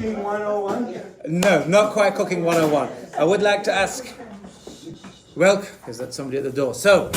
Cooking 101? No, not quite cooking 101. I would like to ask, well, is that somebody at the door? So,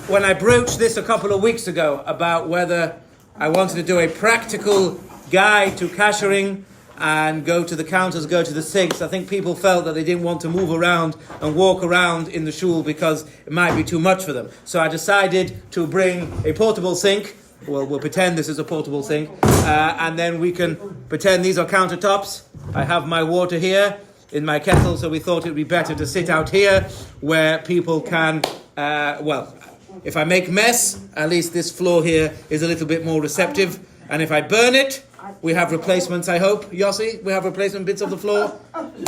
when I broached this a couple of weeks ago about whether I wanted to do a practical guide to kashering and go to the counters, go to the sinks, I think people felt that they didn't want to move around and walk around in the shul because it might be too much for them. So I decided to bring a portable sink. Well, we'll pretend this is a portable sink, and then we can pretend these are countertops. I have my water here in my kettle, so we thought it would be better to sit out here where people can, if I make mess, at least this floor here is a little bit more receptive, and if I burn it, we have replacements, I hope. Yossi, we have replacement bits of the floor?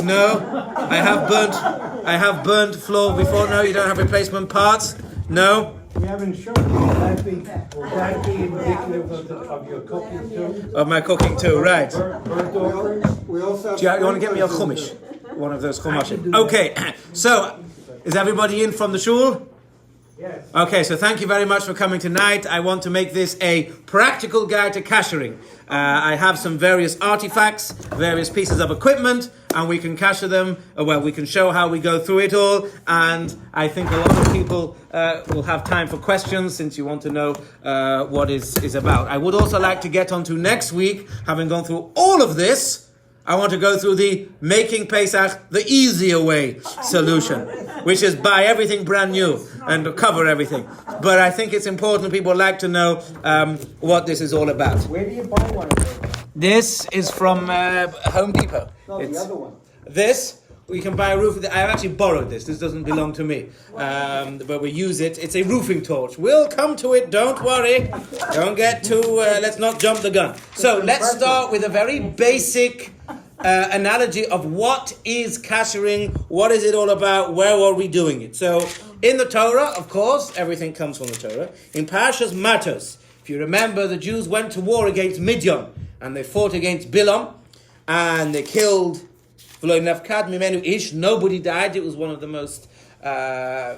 No? I have burnt floor before. No, you don't have replacement parts? No? We haven't shown you. Will that be indicative of your cooking too? Of my cooking too, right. Burnt offerings? We also have... Do you want to get me a chumash? One of those chumashim. Okay, so, is everybody in from the shul? Yes. Okay, so thank you very much for coming tonight. I want to make this a practical guide to kashering. I have some various artifacts, various pieces of equipment, and we can kasher them. We can show how we go through it all, and I think a lot of people will have time for questions since you want to know what is about. I would also like to get on to next week, having gone through all of this, I want to go through the making Pesach the easier way solution, which is buy everything brand new and cover everything. But I think it's important people like to know what this is all about. Where do you buy one of those? This is from Home Depot. No, the other one. This, we can buy a roof. I actually borrowed this. This doesn't belong to me. But we use it. It's a roofing torch. We'll come to it. Don't worry. Don't get too... let's not jump the gun. So let's start with a very basic... analogy of what is kashering, what is it all about, where are we doing it? So, in the Torah, of course, everything comes from the Torah. In Parshas Matos, if you remember, the Jews went to war against Midian, and they fought against Bilam, and they killed V'lo nafkad mimenu ish. Nobody died. It was one of the most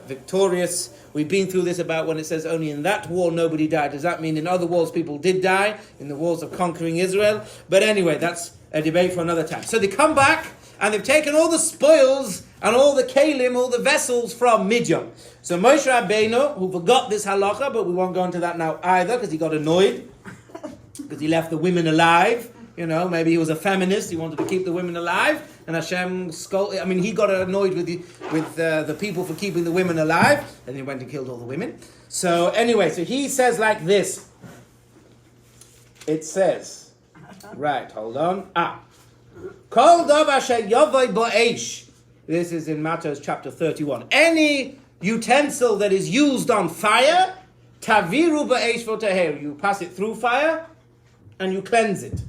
victorious. We've been through this about when it says only in that war nobody died. Does that mean in other wars people did die? In the wars of conquering Israel? But anyway, that's a debate for another time. So they come back and they've taken all the spoils and all the kalim, all the vessels from Midian. So Moshe Rabbeinu, who forgot this halacha, but we won't go into that now either because he got annoyed because he left the women alive. You know, maybe he was a feminist. He wanted to keep the women alive, and Hashem scolded. I mean, he got annoyed with the people for keeping the women alive, and he went and killed all the women. So anyway, so he says like this. It says, right? Hold on. Kol davar sheyavai ba'esh. This is in Matos chapter 31. Any utensil that is used on fire, taviru ba'esh v'taher. You pass it through fire, and you cleanse it.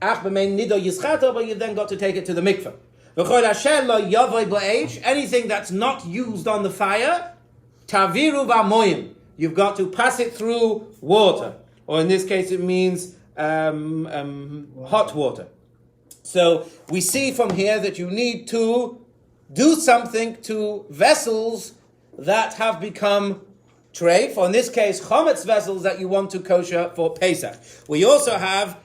But you then got to take it to the mikveh. Anything that's not used on the fire, taviru v'moyim. You've got to pass it through water, or in this case, it means hot water. So we see from here that you need to do something to vessels that have become treif, or in this case, chometz vessels that you want to kosher for Pesach. We also have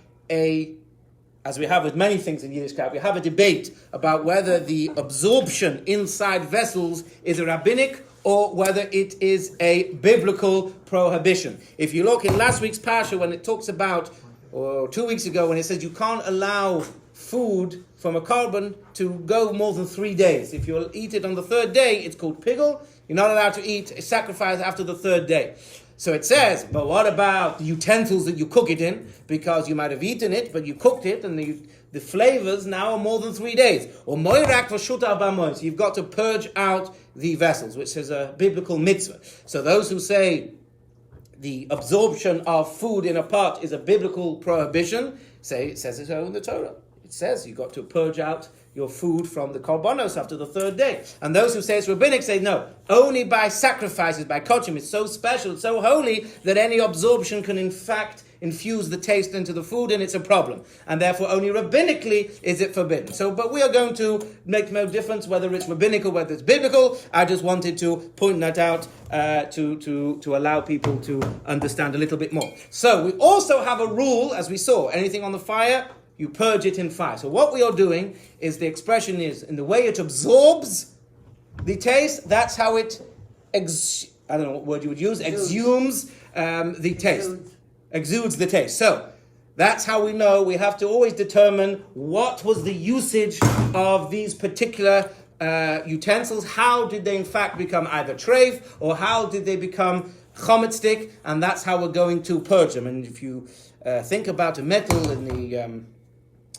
as we have with many things in Yiddishkeit, we have a debate about whether the absorption inside vessels is a rabbinic or whether it is a biblical prohibition. If you look in last week's Parsha when it talks about, or 2 weeks ago when it says you can't allow food from a korban to go more than 3 days. If you eat it on the third day, it's called pigul. You're not allowed to eat a sacrifice after the third day. So it says, but what about the utensils that you cook it in? Because you might have eaten it, but you cooked it, and the flavors now are more than 3 days. Or moirak v'shuta b'mois. You've got to purge out the vessels, which is a biblical mitzvah. So those who say the absorption of food in a pot is a biblical prohibition, say it says it so in the Torah. It says you've got to purge out your food from the korbanos after the third day. And those who say it's rabbinic say no, only by sacrifices, by kochim. It's so special, it's so holy that any absorption can in fact infuse the taste into the food, and it's a problem. And therefore only rabbinically is it forbidden. So, but we are going to make no difference whether it's rabbinic or whether it's biblical. I just wanted to point that out to allow people to understand a little bit more. So we also have a rule, as we saw, anything on the fire, you purge it in fire. So what we are doing is, the expression is, in the way it absorbs the taste, that's how it, I don't know what word you would use, exhumes the taste. Exudes the taste. So, that's how we know. We have to always determine what was the usage of these particular utensils. How did they in fact become either treif, or how did they become chometz stick? And that's how we're going to purge them. And if you think about a metal in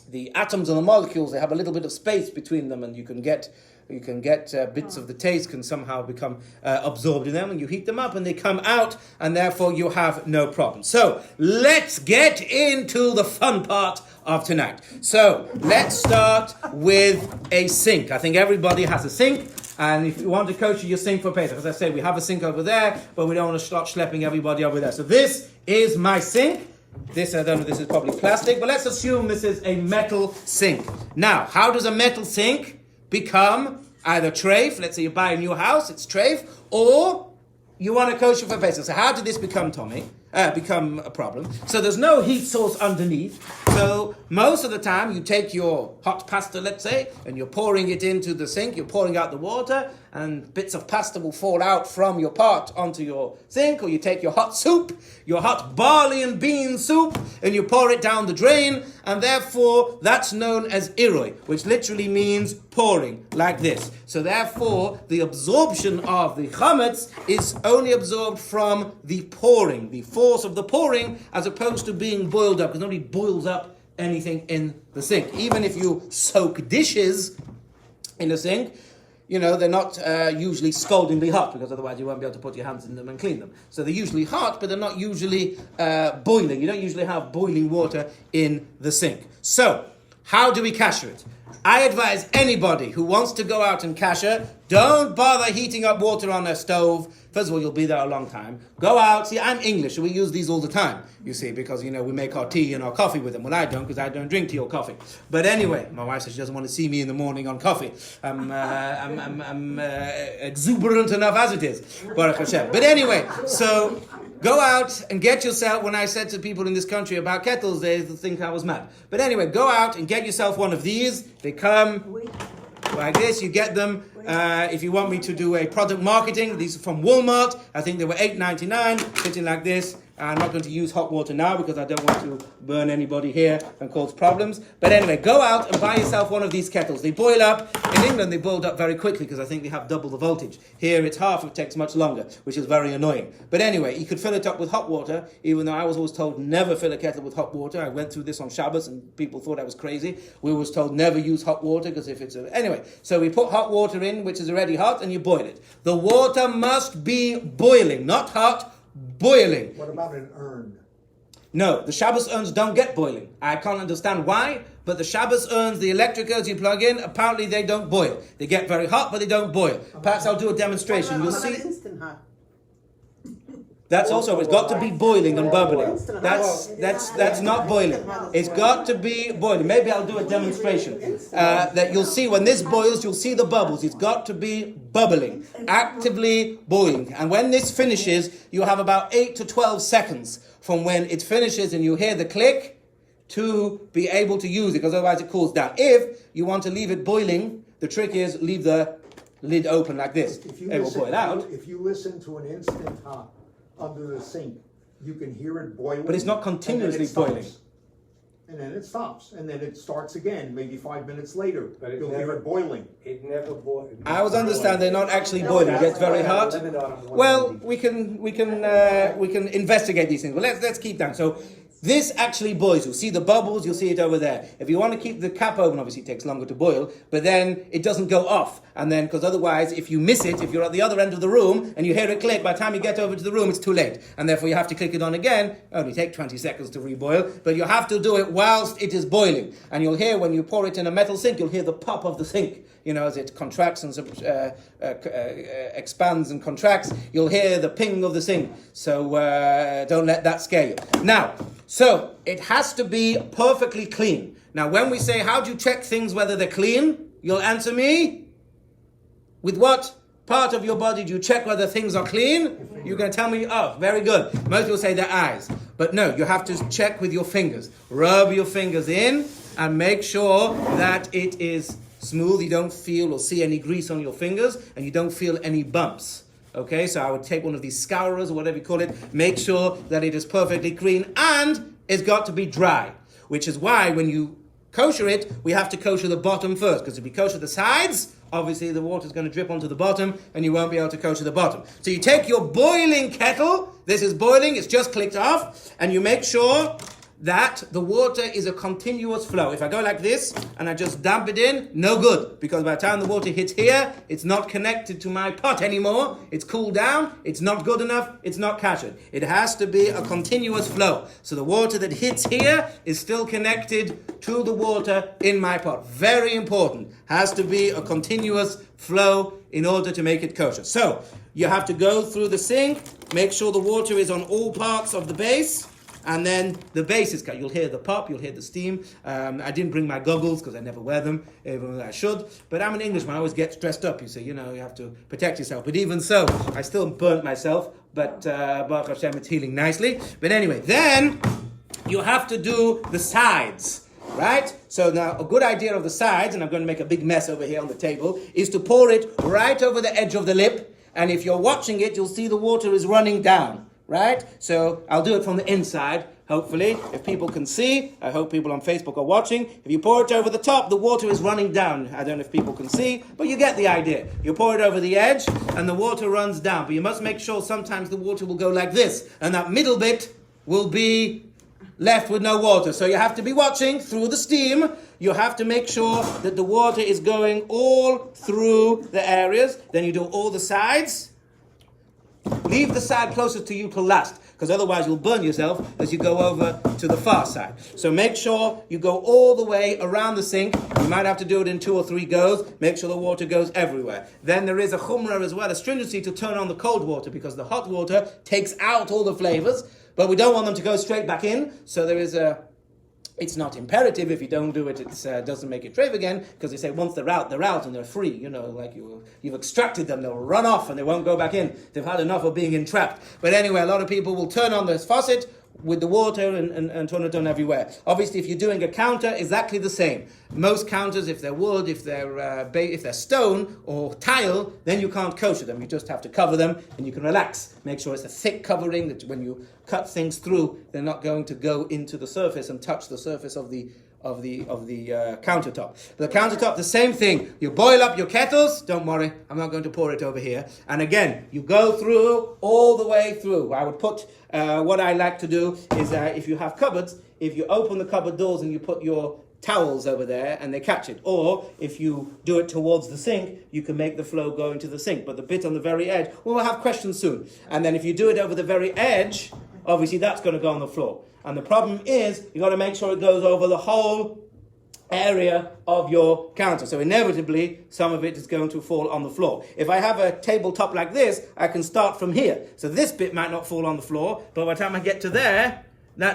the atoms and the molecules, they have a little bit of space between them, and you can get bits of the taste can somehow become absorbed in them, and you heat them up and they come out, and therefore you have no problem. So let's get into the fun part of tonight. So let's start with a sink. I think everybody has a sink, and if you want to kosher your sink for Pesach, as I say, we have a sink over there, but we don't want to start schlepping everybody over there. So this is my sink. This, I don't know, this is probably plastic, but let's assume this is a metal sink. Now, how does a metal sink become either treif? Let's say you buy a new house, it's treif, or you want a kosher for Pesach. So how did this become become a problem? So there's no heat source underneath. So most of the time you take your hot pasta, let's say, and you're pouring it into the sink, you're pouring out the water, and bits of pasta will fall out from your pot onto your sink. Or you take your hot soup, your hot barley and bean soup, and you pour it down the drain, and therefore that's known as iroi, which literally means pouring, like this. So therefore the absorption of the chametz is only absorbed from the pouring, the force of the pouring, as opposed to being boiled up, because nobody boils up anything in the sink. Even if you soak dishes in the sink, you know, they're not usually scaldingly hot, because otherwise you won't be able to put your hands in them and clean them. So they're usually hot, but they're not usually boiling. You don't usually have boiling water in the sink. So, how do we kasher it? I advise anybody who wants to go out and kasher, don't bother heating up water on their stove. First of all, you'll be there a long time. Go out. See, I'm English, so we use these all the time, you see, because, you know, we make our tea and our coffee with them. Well, I don't, because I don't drink tea or coffee. But anyway, my wife says she doesn't want to see me in the morning on coffee. I'm exuberant enough as it is. Baruch Hashem. But anyway, so go out and get yourself, when I said to people in this country about kettles, they think I was mad. But anyway, go out and get yourself one of these. They come like this, you get them. If you want me to do a product marketing, these are from Walmart. I think they were $8.99, sitting like this. I'm not going to use hot water now because I don't want to burn anybody here and cause problems. But anyway, go out and buy yourself one of these kettles. They boil up. In England, they boiled up very quickly because I think they have double the voltage. Here, it's half. It takes much longer, which is very annoying. But anyway, you could fill it up with hot water, even though I was always told never fill a kettle with hot water. I went through this on Shabbos and people thought I was crazy. We was told never use hot water because if it's anyway, so we put hot water in, which is already hot, and you boil it. The water must be boiling, not hot, boiling. What about an urn? No, the Shabbos urns don't get boiling. I can't understand why, but the Shabbos urns, the electric urns you plug in, apparently they don't boil. They get very hot, but they don't boil. Perhaps I'll do a demonstration. You'll see. That's also, it's got to be boiling and bubbling. That's not boiling. It's got to be boiling. Maybe I'll do a demonstration. That you'll see when this boils, you'll see the bubbles. It's got to be bubbling, actively boiling. And when this finishes, you have about 8 to 12 seconds from when it finishes and you hear the click to be able to use it, because otherwise it cools down. If you want to leave it boiling, the trick is leave the lid open like this. It will boil out. If you listen to an instant hot under the sink, you can hear it boiling. But it's not continuously boiling. And then it stops. And then it starts again, maybe 5 minutes later. But you'll hear it boiling. It never boils. I always understand they're not actually boiling. It gets very hot. Well, we can investigate these things. But let's keep down. So this actually boils. You'll see the bubbles, you'll see it over there. If you want to keep the cap open, obviously it takes longer to boil, but then it doesn't go off. And then, because otherwise, if you miss it, if you're at the other end of the room and you hear it click, by the time you get over to the room, it's too late. And therefore you have to click it on again. Only take 20 seconds to reboil, but you have to do it whilst it is boiling. And you'll hear, when you pour it in a metal sink, you'll hear the pop of the sink. You know, as it contracts and expands and contracts, you'll hear the ping of the sink. So don't let that scare you. Now, so it has to be perfectly clean. Now, when we say, how do you check things whether they're clean? You'll answer me, with what part of your body do you check whether things are clean? You're going to tell me, oh, very good. Most people say their eyes. But no, you have to check with your fingers. Rub your fingers in and make sure that it is smooth. You don't feel or see any grease on your fingers, and you don't feel any bumps. Okay, so I would take one of these scourers or whatever you call it, make sure that it is perfectly clean, and it's got to be dry, which is why when you kosher it, we have to kosher the bottom first, because if we kosher the sides, obviously the water is going to drip onto the bottom, and you won't be able to kosher the bottom. So you take your boiling kettle, this is boiling, it's just clicked off, and you make sure that the water is a continuous flow. If I go like this and I just dump it in, no good, because by the time the water hits here, it's not connected to my pot anymore. It's cooled down, it's not good enough, it's not kasher. It has to be a continuous flow. So the water that hits here is still connected to the water in my pot. Very important. Has to be a continuous flow in order to make it kosher. So you have to go through the sink, make sure the water is on all parts of the base, and then the base is cut. You'll hear the pop, you'll hear the steam. I didn't bring my goggles because I never wear them, even though I should. But I'm an Englishman, I always get stressed up. You say, you have to protect yourself. But even so, I still burnt myself. But Baruch Hashem, it's healing nicely. But anyway, then you have to do the sides, right? So now a good idea of the sides, and I'm going to make a big mess over here on the table, is to pour it right over the edge of the lip. And if you're watching it, you'll see the water is running down. Right? So I'll do it from the inside, hopefully, if people can see. I hope people on Facebook are watching. If you pour it over the top, the water is running down. I don't know if people can see, but you get the idea. You pour it over the edge, and the water runs down. But you must make sure sometimes the water will go like this, and that middle bit will be left with no water. So you have to be watching through the steam. You have to make sure that the water is going all through the areas. Then you do all the sides. Leave the side closest to you to last, because otherwise you'll burn yourself as you go over to the far side. So make sure you go all the way around the sink. You might have to do it in 2 or 3 goes. Make sure the water goes everywhere. Then there is a chumrah as well, a stringency to turn on the cold water, because the hot water takes out all the flavors, but we don't want them to go straight back in. So there is it's not imperative. If you don't do it, it doesn't make it trave again, because they say once they're out and they're free. Like you've extracted them, they'll run off and they won't go back in. They've had enough of being entrapped. But anyway, a lot of people will turn on this faucet with the water and turn it on everywhere. Obviously, if you're doing a counter, exactly the same. Most counters, if they're wood, if they're stone or tile, then you can't kosher them. You just have to cover them, and you can relax. Make sure it's a thick covering, that when you cut things through, they're not going to go into the surface and touch the surface of the countertop. The countertop, the same thing. You boil up your kettles. Don't worry, I'm not going to pour it over here. And again, you go through all the way through. I would put what I like to do is if you have cupboards, if you open the cupboard doors and you put your towels over there and they catch it, or if you do it towards the sink, you can make the flow go into the sink. But the bit on the very edge, we'll have questions soon. And then if you do it over the very edge, obviously that's going to go on the floor. And the problem is, you've got to make sure it goes over the whole area of your counter. So inevitably, some of it is going to fall on the floor. If I have a tabletop like this, I can start from here. So this bit might not fall on the floor, but by the time I get to there,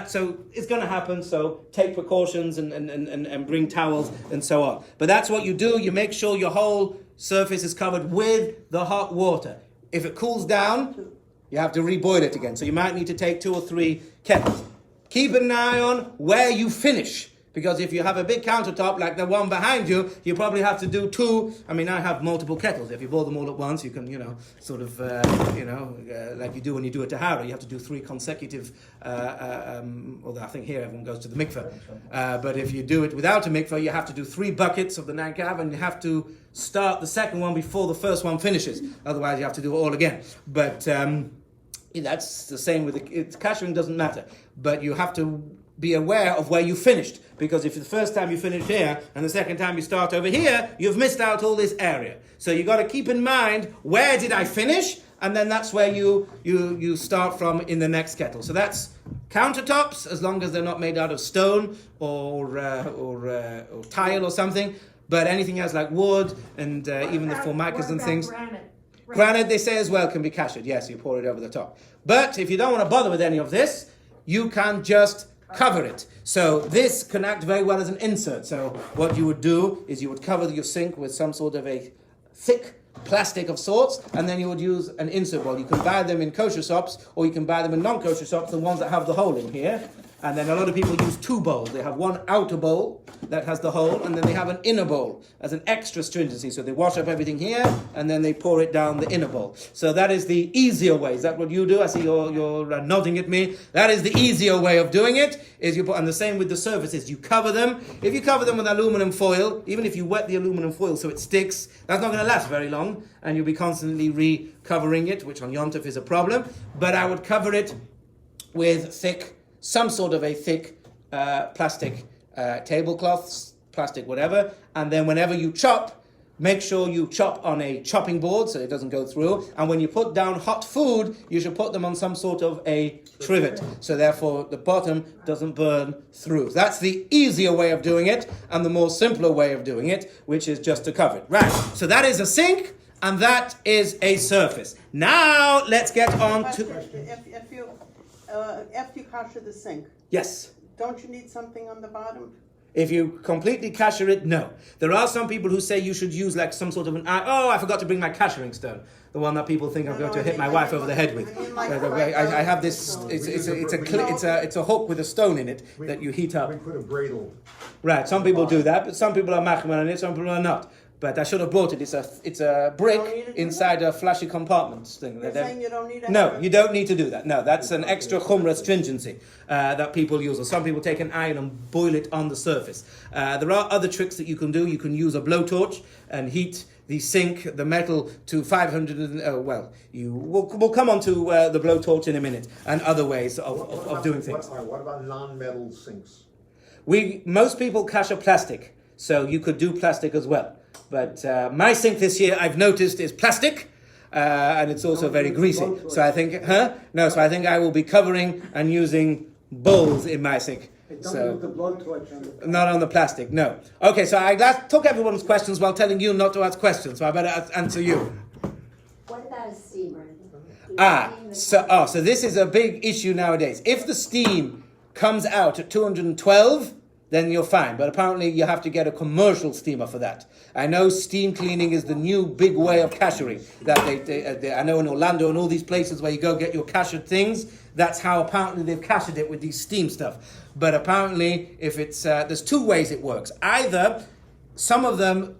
so it's going to happen. So take precautions and bring towels and so on. But that's what you do. You make sure your whole surface is covered with the hot water. If it cools down, you have to reboil it again. So you might need to take 2 or 3 kettles. Keep an eye on where you finish, because if you have a big countertop like the one behind you, you probably have to do 2. I mean, I have multiple kettles. If you boil them all at once, you can, like you do when you do a tahara, you have to do 3 consecutive, although I think here everyone goes to the mikveh. But if you do it without a mikveh, you have to do 3 buckets of the 9 kav, and you have to start the second one before the first one finishes. Otherwise, you have to do it all again. But that's the same with the kashering, doesn't matter. But you have to be aware of where you finished, because if the first time you finish here and the second time you start over here, you've missed out all this area. So you got to keep in mind, where did I finish? And then that's where you start from in the next kettle. So that's countertops, as long as they're not made out of stone or tile or something. But anything else like wood and even the formicas and things. Granite, they say as well, can be kashered. Yes, you pour it over the top. But if you don't want to bother with any of this, you can just cover it. So this can act very well as an insert. So what you would do is you would cover your sink with some sort of a thick plastic of sorts, and then you would use an insert bowl. You can buy them in kosher shops, or you can buy them in non-kosher shops, the ones that have the hole in here. And then a lot of people use two bowls. They have one outer bowl that has the hole, and then they have an inner bowl as an extra stringency. So they wash up everything here, and then they pour it down the inner bowl. So that is the easier way. Is that what you do? I see you're nodding at me. That is the easier way of doing it. Is you put, and the same with the surfaces. You cover them. If you cover them with aluminum foil, even if you wet the aluminum foil so it sticks, that's not going to last very long, and you'll be constantly recovering it, which on Yom Tov is a problem. But I would cover it with some sort of a thick plastic tablecloth, plastic whatever, and then whenever you chop, make sure you chop on a chopping board so it doesn't go through, and when you put down hot food, you should put them on some sort of a trivet, so therefore the bottom doesn't burn through. That's the easier way of doing it, and the more simpler way of doing it, which is just to cover it. Right, so that is a sink, and that is a surface. Now, let's get on to... After you kasher the sink, Yes. don't you need something on the bottom? If you completely kasher it, no. There are some people who say you should use like some sort of I forgot to bring my kashering stone. The one that people think I'm going to hit my wife over the head with. I have this. It's a hook with a stone in it that you heat up. We put a bradle. Right. Some people do that, but some people are machman on it. Some people are not. But I should have brought it. It's a brick inside a flashy compartment thing. You're saying you don't need to No, you don't need to do that. No, that's an extra chumrah stringency that people use. Or some people take an iron and boil it on the surface. There are other tricks that you can do. You can use a blowtorch and heat the sink, the metal, to 500. We'll come on to the blowtorch in a minute and other ways of doing things. What about non-metal sinks? Most people kasher plastic, so you could do plastic as well. But my sink this year, I've noticed, is plastic, and it's also very greasy. So I think, So I think I will be covering and using bowls in my sink. So not on the plastic, no. Okay, so I took everyone's questions while telling you not to ask questions. So I better answer you. What about a steamer? So this is a big issue nowadays. If the steam comes out at 212, then you're fine. But apparently you have to get a commercial steamer for that. I know steam cleaning is the new big way of kashering. That I know in Orlando and all these places where you go get your kasher things, that's how apparently they've kashered it with these steam stuff. But apparently, if it's there's two ways it works. Either some of them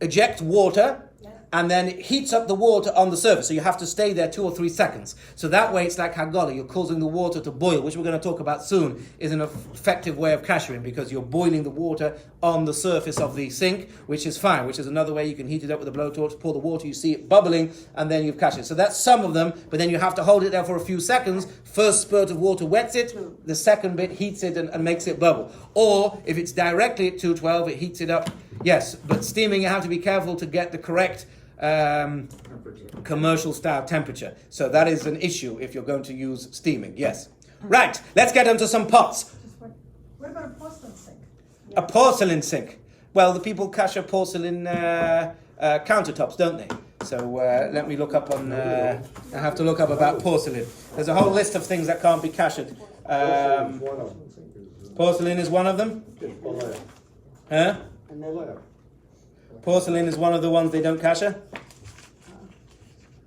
eject water, and then it heats up the water on the surface. So you have to stay there 2 or 3 seconds. So that way it's like Hagala, you're causing the water to boil, which we're going to talk about soon, is an effective way of kashering because you're boiling the water on the surface of the sink, which is fine, which is another way you can heat it up with a blowtorch, pour the water, you see it bubbling, and then you've kashered. So that's some of them, but then you have to hold it there for a few seconds. First spurt of water wets it, the second bit heats it and makes it bubble. Or if it's directly at 212, it heats it up. Yes, but steaming, you have to be careful to get the correct commercial style temperature. So that is an issue if you're going to use steaming. Yes. Right. Let's get into some pots. What about a porcelain sink? A porcelain sink. Well, the people kasher porcelain countertops, don't they? So let me look up on. I have to look up about porcelain. There's a whole list of things that can't be kashered. Porcelain is one of them. Huh? Porcelain is one of the ones they don't kasher?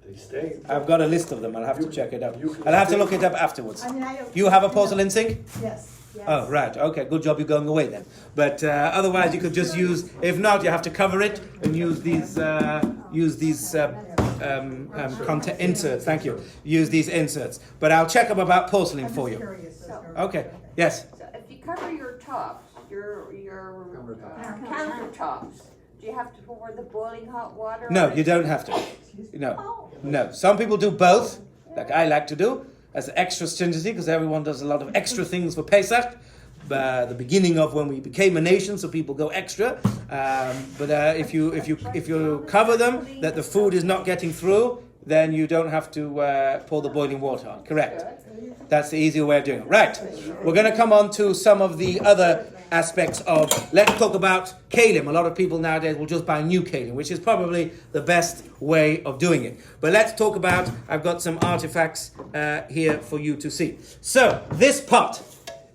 They stay. I've got a list of them. I'll have to check it out. I'll have to look it up afterwards. I mean, You have a porcelain sink? Yes. Oh, right. Okay, good job you're going away then. But otherwise you could just use, if not, you have to cover it and use these inserts. Thank you. Use these inserts. But I'll check up about porcelain for you. Okay, yes. So if you cover your tops, your countertops, do you have to pour the boiling hot water? No, you don't have to. No. Some people do both, like I like to do, as extra stringency, because everyone does a lot of extra things for Pesach. The beginning of when we became a nation, so people go extra. But if you cover them, that the food is not getting through, then you don't have to pour the boiling water on. Correct. That's the easier way of doing it. Right. We're going to come on to some of the other aspects of, let's talk about kalim. A lot of people nowadays will just buy new kalim, which is probably the best way of doing it. But let's talk about, I've got some artifacts here for you to see. So, this pot.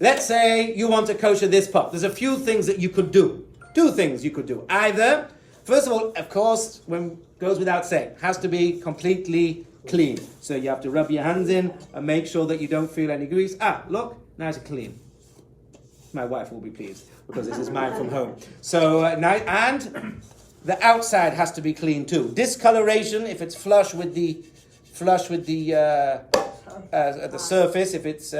Let's say you want to kosher this pot. There's a few things that you could do. 2 things you could do. Either, first of all, of course, goes without saying, has to be completely clean. So you have to rub your hands in and make sure that you don't feel any grease. Look, now it's clean. My wife will be pleased because this is mine from home. So, and the outside has to be clean too. Discoloration, if it's flush with the surface, if it's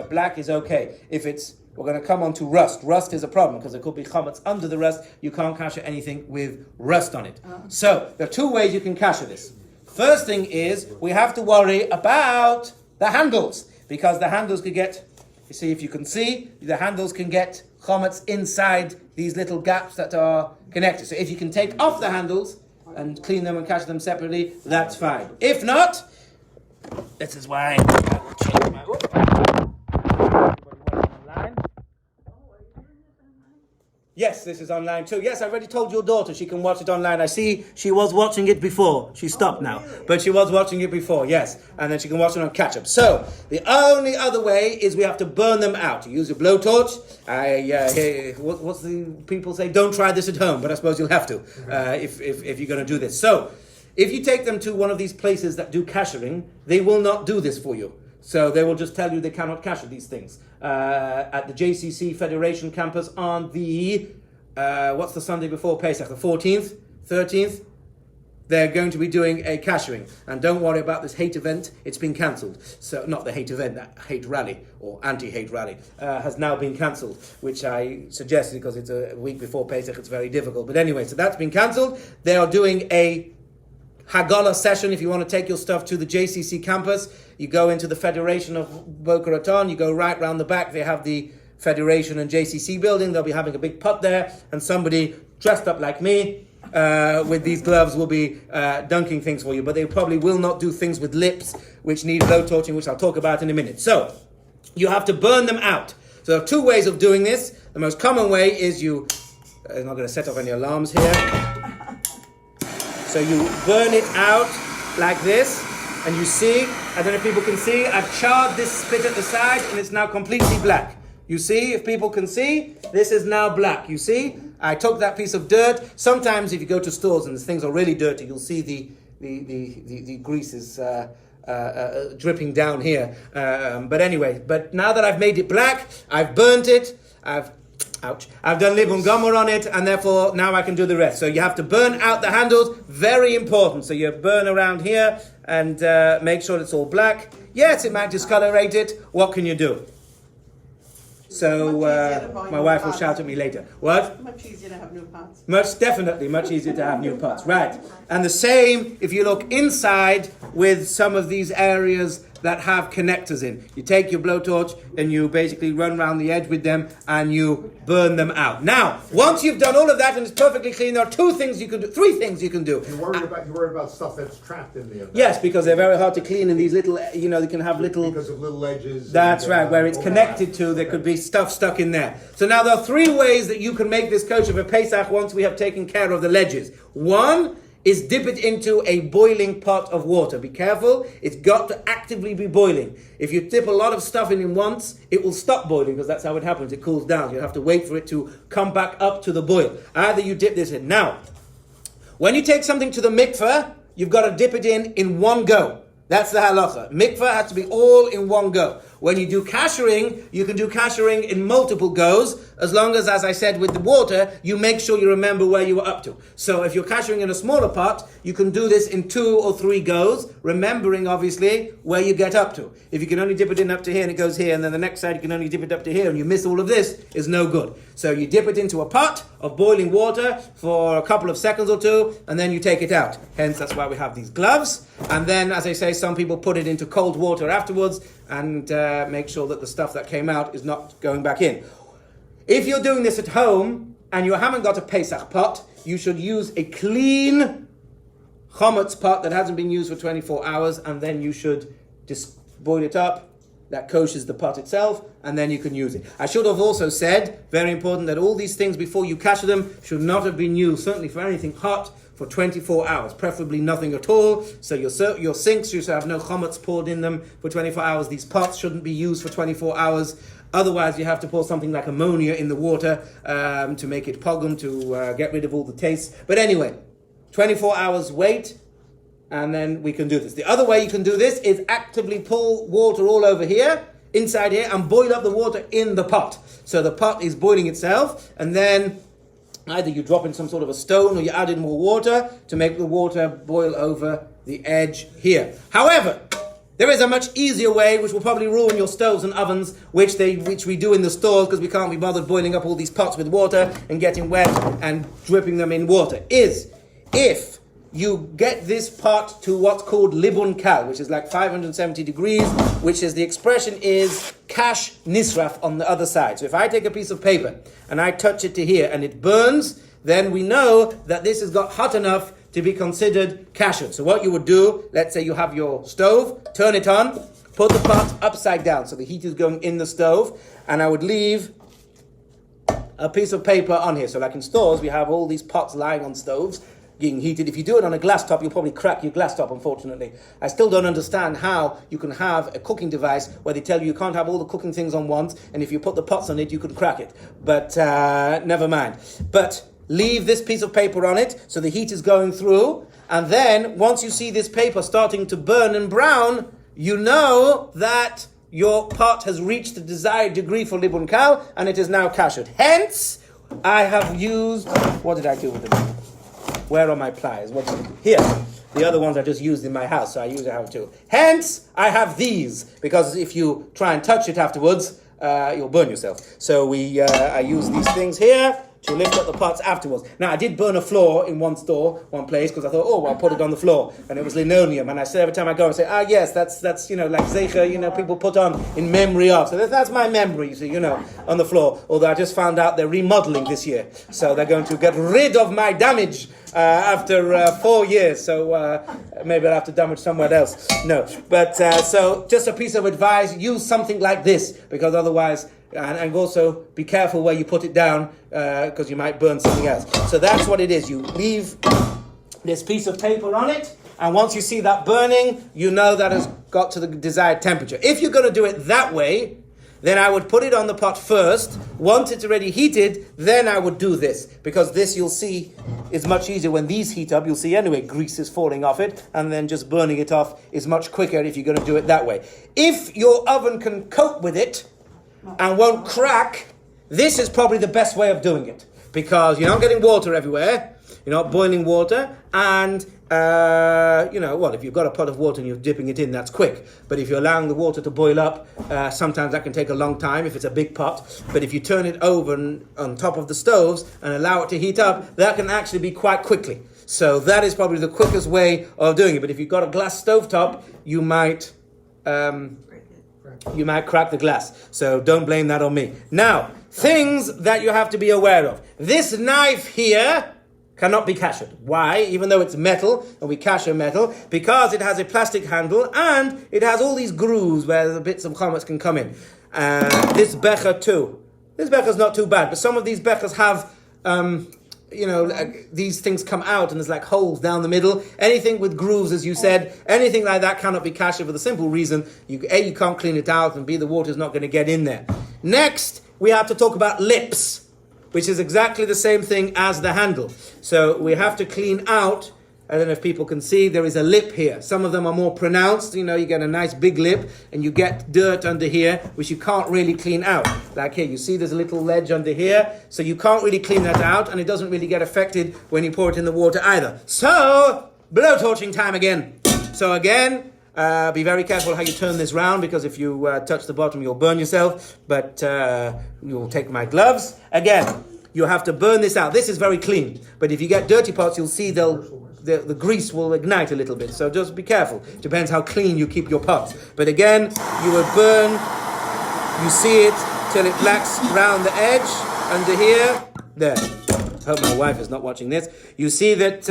black, is okay. If it's, we're going to come on to rust. Rust is a problem because there could be chametz under the rust. You can't kasher anything with rust on it. So there are two ways you can kasher this. First thing is we have to worry about the handles because the handles could get, you see if you can see, the handles can get chametz inside these little gaps that are connected. So if you can take off the handles and clean them and kasher them separately, that's fine. If not, this is why I will change my online. Yes, this is online too. Yes, I already told your daughter she can watch it online. I see she was watching it before. She stopped now. But she was watching it before, yes. And then she can watch it on catch-up. So, the only other way is we have to burn them out. You use a blowtorch. What's the people say? Don't try this at home. But I suppose you'll have to if you're going to do this. So, if you take them to one of these places that do kashering, they will not do this for you. So they will just tell you they cannot kasher these things. At the JCC Federation campus on the, what's the Sunday before Pesach? The 14th? 13th? They're going to be doing a kashering. And don't worry about this hate event. It's been cancelled. So, not the hate event, that hate rally, or anti-hate rally, has now been cancelled, which I suggested because it's a week before Pesach. It's very difficult. But anyway, so that's been cancelled. They are doing a Hagala session. If you want to take your stuff to the JCC campus, you go into the Federation of Boca Raton, you go right round the back, they have the Federation and JCC building, they'll be having a big pot there, and somebody dressed up like me, with these gloves will be dunking things for you, but they probably will not do things with lips, which need blow torching, which I'll talk about in a minute. So, you have to burn them out. So there are two ways of doing this. The most common way is I'm not going to set off any alarms here. So you burn it out like this, and you see, I don't know if people can see, I've charred this spit at the side, and it's now completely black. You see, if people can see, this is now black. You see, I took that piece of dirt. Sometimes if you go to stores and things are really dirty, you'll see the grease is dripping down here. But anyway, but now that I've made it black, I've burnt it, I've done libun gomer on it, and therefore now I can do the rest. So you have to burn out the handles, very important. So you burn around here and make sure it's all black. Yes, it might discolorate it. What can you do? So my wife will shout at me later. What? Much easier to have new pots. Much easier to have new pots. Right. And the same if you look inside with some of these areas that have connectors in. You take your blowtorch and you basically run around the edge with them and you burn them out. Now, once you've done all of that and it's perfectly clean, there are three things you can do. You're worried about stuff that's trapped in there. Yes, because they're very hard to clean in these little, they can have little... Because of little edges. That's right, where it's connected to, there could be stuff stuck in there. So now there are three ways that you can make this kosher for Pesach once we have taken care of the ledges. One is dip it into a boiling pot of water. Be careful, it's got to actively be boiling. If you dip a lot of stuff in once, it will stop boiling because that's how it happens. It cools down. You have to wait for it to come back up to the boil. Either you dip this in. Now, when you take something to the mikveh, you've got to dip it in one go. That's the halacha. Mikveh has to be all in one go. When you do kashering, you can do kashering in multiple goes, as long as I said, with the water, you make sure you remember where you were up to. So if you're kashering in a smaller pot, you can do this in 2 or 3 goes, remembering, obviously, where you get up to. If you can only dip it in up to here and it goes here, and then the next side you can only dip it up to here, and you miss all of this, is no good. So you dip it into a pot of boiling water for a couple of seconds or 2, and then you take it out. Hence, that's why we have these gloves. And then, as I say, some people put it into cold water afterwards, and make sure that the stuff that came out is not going back in. If you're doing this at home and you haven't got a Pesach pot, you should use a clean chametz pot that hasn't been used for 24 hours, and then you should just boil it up. That koshers the pot itself, and then you can use it. I should have also said, very important, that all these things before you kasher them should not have been used, certainly for anything hot, for 24 hours, preferably nothing at all. So your sinks should have no chametz poured in them for 24 hours. These pots shouldn't be used for 24 hours. Otherwise, you have to pour something like ammonia in the water to make it pogum, to get rid of all the taste. But anyway, 24 hours wait, and then we can do this. The other way you can do this is actively pour water all over here inside here and boil up the water in the pot. So the pot is boiling itself, and then either you drop in some sort of a stone or you add in more water to make the water boil over the edge here. However, there is a much easier way, which will probably ruin your stoves and ovens, which we do in the stores because we can't be bothered boiling up all these pots with water and getting wet and dripping them in water, is if you get this pot to what's called libun kal, which is like 570 degrees, which is the expression is kash nisraf on the other side. So if I take a piece of paper and I touch it to here and it burns, then we know that this has got hot enough to be considered kasher. So what you would do, let's say you have your stove, turn it on, put the pot upside down so the heat is going in the stove, and I would leave a piece of paper on here. So like in stores, we have all these pots lying on stoves getting heated. If you do it on a glass top, you'll probably crack your glass top, unfortunately. I still don't understand how you can have a cooking device where they tell you can't have all the cooking things on once, and if you put the pots on it, you could crack it. But never mind. But leave this piece of paper on it so the heat is going through, and then once you see this paper starting to burn and brown, you know that your pot has reached the desired degree for libun kal and it is now kashered. Hence, I have used, what did I do with them? Where are my pliers? What's here? The other ones I just used in my house, so I usually have two. Hence, I have these, because if you try and touch it afterwards, you'll burn yourself. So I use these things here to lift up the pots afterwards. Now, I did burn a floor in one place, because I thought, I'll put it on the floor. And it was linoleum. And I said every time I go, I say, yes, that's like zecher, people put on in memory of. So that's my memory, on the floor. Although I just found out they're remodeling this year. So they're going to get rid of my damage after 4 years. So maybe I'll have to damage somewhere else. No. But so just a piece of advice, use something like this, because otherwise, and also be careful where you put it down, because you might burn something else. So that's what it is. You leave this piece of paper on it, and once you see that burning, you know that has got to the desired temperature. If you're going to do it that way, then I would put it on the pot first. Once it's already heated, then I would do this. Because this, you'll see, is much easier when these heat up. You'll see anyway, grease is falling off it, and then just burning it off is much quicker if you're going to do it that way. If your oven can cope with it and won't crack, this is probably the best way of doing it, because you're not getting water everywhere, you're not boiling water, and if you've got a pot of water and you're dipping it in, that's quick. But if you're allowing the water to boil up, sometimes that can take a long time if it's a big pot. But if you turn it over on top of the stoves and allow it to heat up, that can actually be quite quickly. So that is probably the quickest way of doing it. But if you've got a glass stovetop, you might crack the glass. So don't blame that on me. Now, things that you have to be aware of. This knife here cannot be kashered. Why? Even though it's metal, and we kasher metal, because it has a plastic handle and it has all these grooves where the bits of chametz can come in. This becher too. This becher is not too bad, but some of these bechers have these things come out and there's like holes down the middle. Anything with grooves, as you said, anything like that cannot be kasher for the simple reason, you can't clean it out, and B, the water's not going to get in there. Next, we have to talk about lips, which is exactly the same thing as the handle. So we have to clean out, I don't know if people can see, there is a lip here. Some of them are more pronounced, you get a nice big lip, and you get dirt under here, which you can't really clean out. Like here, you see there's a little ledge under here, so you can't really clean that out, and it doesn't really get affected when you pour it in the water either. So, blowtorching time again. So again, be very careful how you turn this round, because if you touch the bottom, you'll burn yourself. But you'll take my gloves. Again, you have to burn this out. This is very clean. But if you get dirty pots, you'll see the grease will ignite a little bit. So just be careful. Depends how clean you keep your pots. But again, you will burn. You see it till it blacks around the edge under here. There. I hope my wife is not watching this. You see that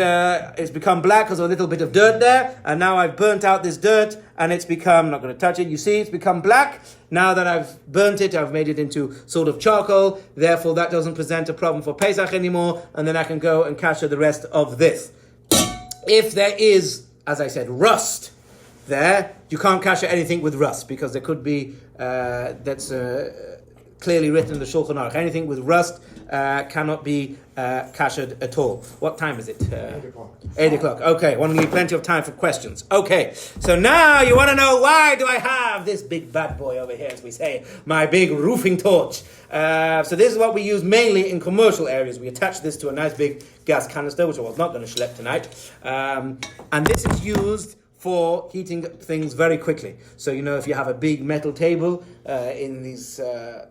it's become black because of a little bit of dirt there. And now I've burnt out this dirt and it's become, I'm not going to touch it. You see it's become black. Now that I've burnt it, I've made it into sort of charcoal. Therefore, that doesn't present a problem for Pesach anymore. And then I can go and kasher the rest of this. If there is, as I said, rust there, you can't kasher anything with rust, because there could be, clearly written in the Shulchan Aruch. Anything with rust cannot be kashered at all. What time is it? 8 o'clock. 8 o'clock. Okay, want to leave plenty of time for questions. Okay, so now you want to know, why do I have this big bad boy over here, as we say, my big roofing torch? So this is what we use mainly in commercial areas. We attach this to a nice big gas canister, which I was not going to schlep tonight. And this is used for heating things very quickly. So, if you have a big metal table in these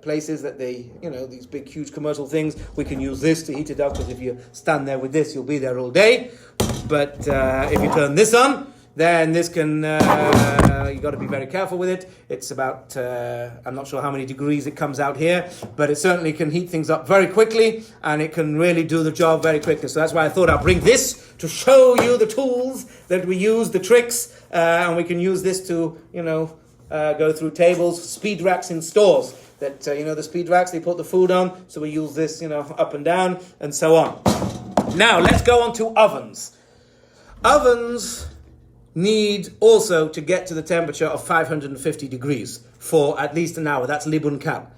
places that they, these big, huge commercial things, we can use this to heat it up, because if you stand there with this, you'll be there all day. But if you turn this on, then this can, you got to be very careful with it. It's about, I'm not sure how many degrees it comes out here, but it certainly can heat things up very quickly, and it can really do the job very quickly. So that's why I thought I'll bring this to show you the tools that we use, the tricks, and we can use this to, go through tables, speed racks in stores. That, the speed racks, they put the food on, so we use this, up and down, and so on. Now, let's go on to ovens. Ovens need also to get to the temperature of 550 degrees for at least an hour. That's libun kal.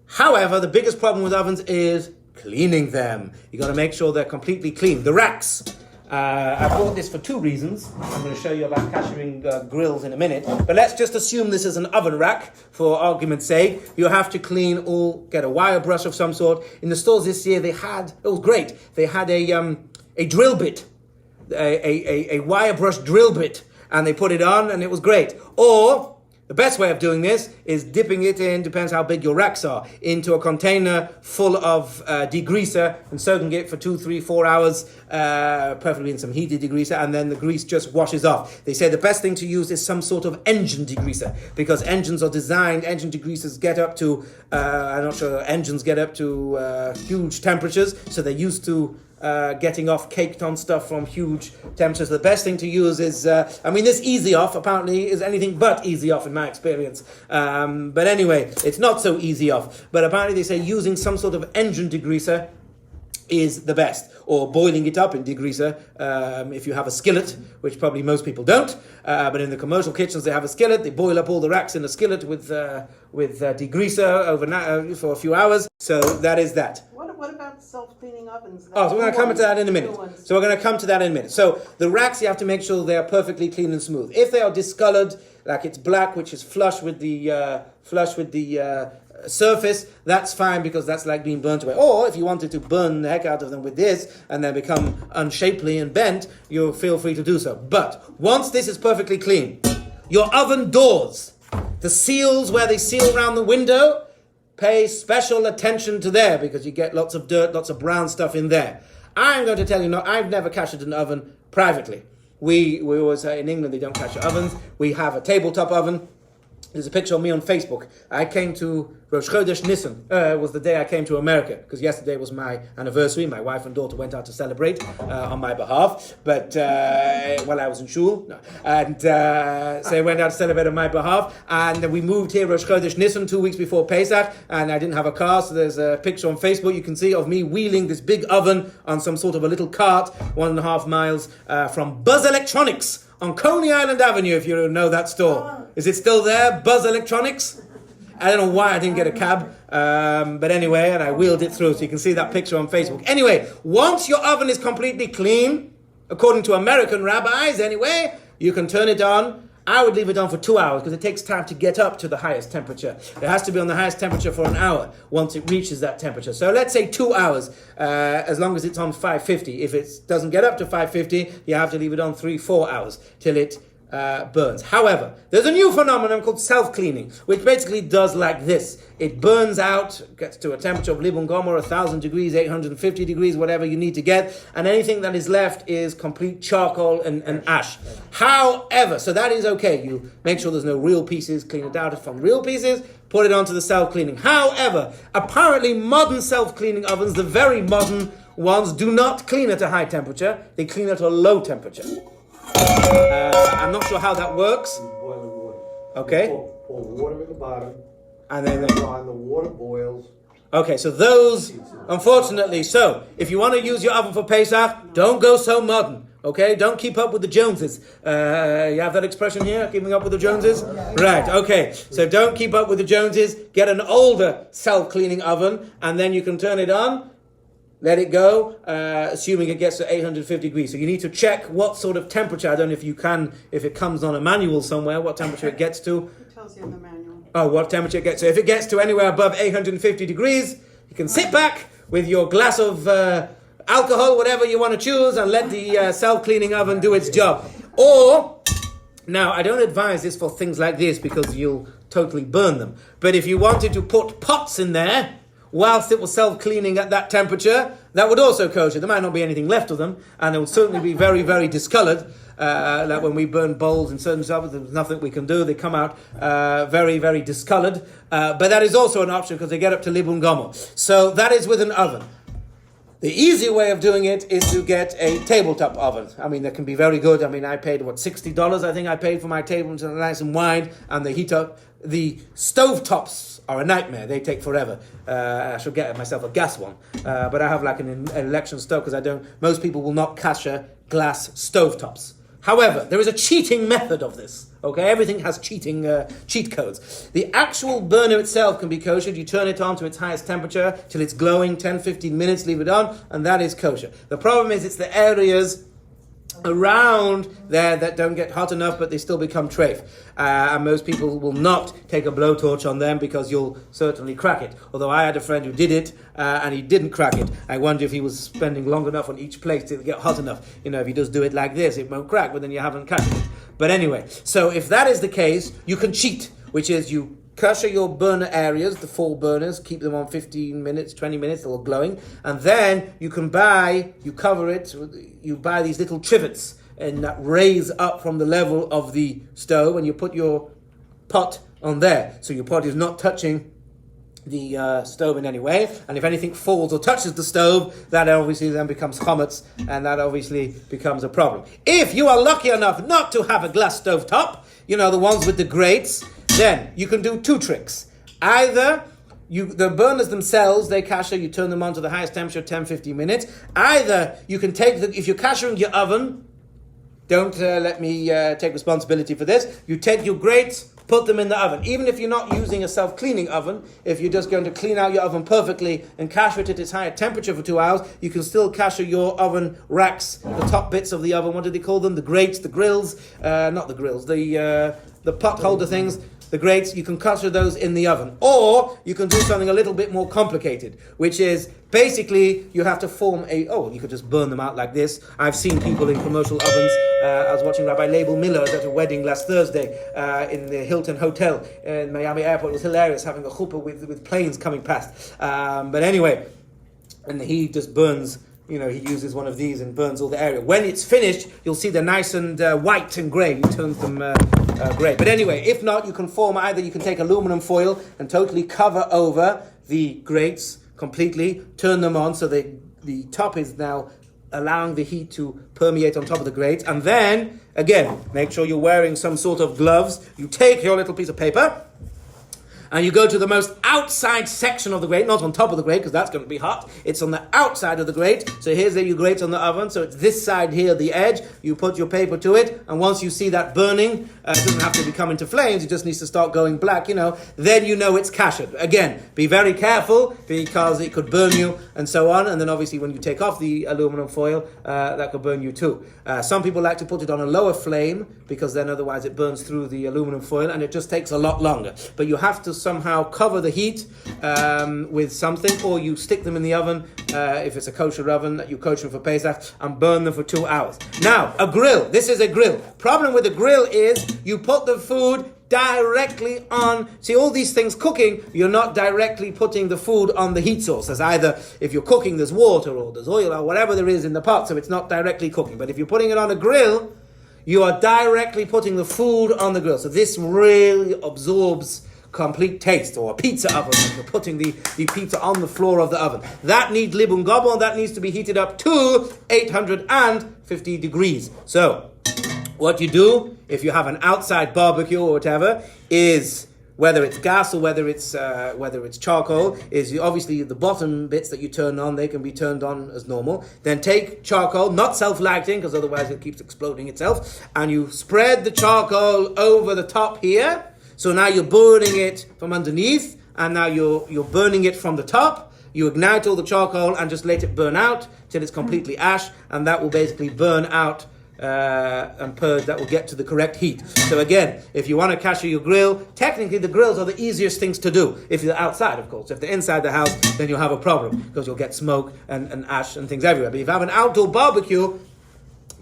However, the biggest problem with ovens is cleaning them. You got to make sure they're completely clean. The racks. I bought this for two reasons. I'm going to show you about kashering grills in a minute. But let's just assume this is an oven rack, for argument's sake. You have to clean all, get a wire brush of some sort. In the stores this year, it was great. They had a drill bit. A wire brush drill bit, and they put it on, and it was great. Or the best way of doing this is dipping it in, depends how big your racks are, into a container full of degreaser and soaking it for 2, 3, 4 hours, preferably in some heated degreaser, and then the grease just washes off. They say the best thing to use is some sort of engine degreaser, because engine degreasers get up to, I'm not sure, engines get up to huge temperatures, so they're used to getting off caked on stuff from huge temperatures. The best thing to use is, this easy off apparently is anything but easy off in my experience. But anyway, it's not so easy off. But apparently they say using some sort of engine degreaser is the best, or boiling it up in degreaser if you have a skillet, which probably most people don't. But in the commercial kitchens, they have a skillet. They boil up all the racks in a skillet with degreaser overnight for a few hours. So that is that. What about self-cleaning ovens? So we're going to come to that in a minute. So the racks, you have to make sure they are perfectly clean and smooth. If they are discolored, like it's black, which is flush with the surface, that's fine, because that's like being burnt away. Or if you wanted to burn the heck out of them with this and then become unshapely and bent, you feel free to do so. But once this is perfectly clean, your oven doors, the seals where they seal around the window, pay special attention to there, because you get lots of dirt, lots of brown stuff in there. I'm going to tell you, I've never kashered an oven privately. We always, in England, they don't kasher ovens. We have a tabletop oven. There's a picture of me on Facebook. I came to Rosh Chodesh Nisan. Was the day I came to America, because yesterday was my anniversary. My wife and daughter went out to celebrate on my behalf, but while I was in shul. No. And so they went out to celebrate on my behalf. And we moved here Rosh Chodesh Nisan 2 weeks before Pesach, and I didn't have a car, so there's a picture on Facebook you can see of me wheeling this big oven on some sort of a little cart 1.5 miles from Buzz Electronics on Coney Island Avenue, if you know that store. Is it still there? Buzz Electronics? I don't know why I didn't get a cab. But anyway, and I wheeled it through, so you can see that picture on Facebook. Anyway, once your oven is completely clean, according to American rabbis anyway, you can turn it on. I would leave it on for 2 hours, because it takes time to get up to the highest temperature. It has to be on the highest temperature for an hour once it reaches that temperature. So let's say 2 hours, as long as it's on 550. If it doesn't get up to 550, you have to leave it on 3-4 hours till it burns. However, there's a new phenomenon called self-cleaning, which basically does like this. It burns out, gets to a temperature of Libun Gomer, 1,000 degrees, 850 degrees, whatever you need to get, and anything that is left is complete charcoal and ash. However, so that is okay. You make sure there's no real pieces, clean it out from real pieces, put it onto the self-cleaning. However, apparently modern self-cleaning ovens, the very modern ones, do not clean at a high temperature. They clean at a low temperature. I'm not sure how that works. Boiling water. Okay. Pour water in the bottom, And then and on the water boils. okay, so those, unfortunately, so if you want to use your oven for Pesach, don't go so modern. Okay, don't keep up with the Joneses. You have that expression here, keeping up with the Joneses? Right, okay. So don't keep up with the Joneses. Get an older self-cleaning oven, and then you can turn it on, let it go, assuming it gets to 850 degrees. So you need to check what sort of temperature, I don't know if you can, if it comes on a manual somewhere, what temperature it gets to. It tells you in the manual. Oh, what temperature it gets to. If it gets to anywhere above 850 degrees, you can sit back with your glass of alcohol, whatever you want to choose, and let the self-cleaning oven do its job. Or, now I don't advise this for things like this because you'll totally burn them. But if you wanted to put pots in there, whilst it was self-cleaning at that temperature, that would also kosher. There might not be anything left of them, and they would certainly be very, very discoloured. Like when we burn bowls and certain stuff, there's nothing we can do. They come out very, very discoloured. But that is also an option because they get up to libun gomel. So that is with an oven. The easy way of doing it is to get a tabletop oven. I mean, that can be very good. I mean, I paid, $60 I think I paid for my table, it's nice and wide, and they heat up. The stovetops are a nightmare. They take forever. I should get myself a gas one. But I have like an election stove because most people will not kasher glass stovetops. However, there is a cheating method of this. Okay, everything has cheat codes. The actual burner itself can be kosher. You turn it on to its highest temperature till it's glowing, 10-15 minutes, leave it on, and that is kosher. The problem is it's the areas around there that don't get hot enough, but they still become treif. And most people will not take a blowtorch on them because you'll certainly crack it. Although I had a friend who did it and he didn't crack it. I wonder if he was spending long enough on each plate to get hot enough. You know, if he does do it like this, it won't crack, but then you haven't cracked it. But anyway, so if that is the case, you can cheat, which is you kasher your burner areas, the 4 burners, keep them on 15 minutes, 20 minutes, they're all glowing, and then you buy these little trivets and that raise up from the level of the stove, and you put your pot on there. So your pot is not touching the stove in any way, and if anything falls or touches the stove, that obviously then becomes chametz, and that obviously becomes a problem. If you are lucky enough not to have a glass stove top, the ones with the grates, then you can do 2 tricks. Either the burners themselves, they kasher, you turn them on to the highest temperature, 10-15 minutes. Either you can if you're kashering your oven, don't let me take responsibility for this, you take your grates, put them in the oven. Even if you're not using a self-cleaning oven, if you're just going to clean out your oven perfectly and kasher it at its higher temperature for 2 hours, you can still kasher your oven racks, the top bits of the oven, what do they call them? The grates, the grills, not the grills, the pot holder things, the grates, you can kasher those in the oven. Or you can do something a little bit more complicated, which is basically you have to form you could just burn them out like this. I've seen people in commercial ovens. I was watching Rabbi Label Miller at a wedding last Thursday in the Hilton Hotel in Miami Airport. It was hilarious having a chuppah with planes coming past. But anyway, and he just burns. He uses one of these and burns all the area. When it's finished, you'll see they're nice and white and grey. He turns them grey. But anyway, if not, you can you can take aluminum foil and totally cover over the grates completely, turn them on so the top is now allowing the heat to permeate on top of the grate. And then, again, make sure you're wearing some sort of gloves. You take your little piece of paper, and you go to the most outside section of the grate, not on top of the grate, because that's going to be hot. It's on the outside of the grate. So here's your grate on the oven. So it's this side here, the edge. You put your paper to it, and once you see that burning, it doesn't have to be coming to flames. It just needs to start going black, then you know it's kasher. Again, be very careful, because it could burn you, and so on. And then obviously when you take off the aluminum foil, that could burn you too. Some people like to put it on a lower flame, because then otherwise it burns through the aluminum foil, and it just takes a lot longer. But you have to somehow cover the heat with something, or you stick them in the oven if it's a kosher oven that you kosher for pesach, and burn them for 2 hours. Now, a grill. This is a grill. Problem with a grill is you put the food directly on. See, all these things cooking, you're not directly putting the food on the heat source. As either, if you're cooking, there's water or there's oil or whatever there is in the pot, so it's not directly cooking. But if you're putting it on a grill, you are directly putting the food on the grill. So this really absorbs complete taste. Or a pizza oven, if you're putting the pizza on the floor of the oven. That needs libun gobel, that needs to be heated up to 850 degrees. So, what you do, if you have an outside barbecue or whatever, is whether it's gas or whether it's charcoal, is obviously the bottom bits that you turn on, they can be turned on as normal. Then take charcoal, not self-lighting, because otherwise it keeps exploding itself, and you spread the charcoal over the top here. So now you're burning it from underneath, and now you're burning it from the top. You ignite all the charcoal and just let it burn out till it's completely ash, and that will basically burn out and purge. That will get to the correct heat. So again, if you want to kasher your grill, technically the grills are the easiest things to do. If you're outside, of course. If they're inside the house, then you'll have a problem because you'll get smoke and ash and things everywhere. But if you have an outdoor barbecue,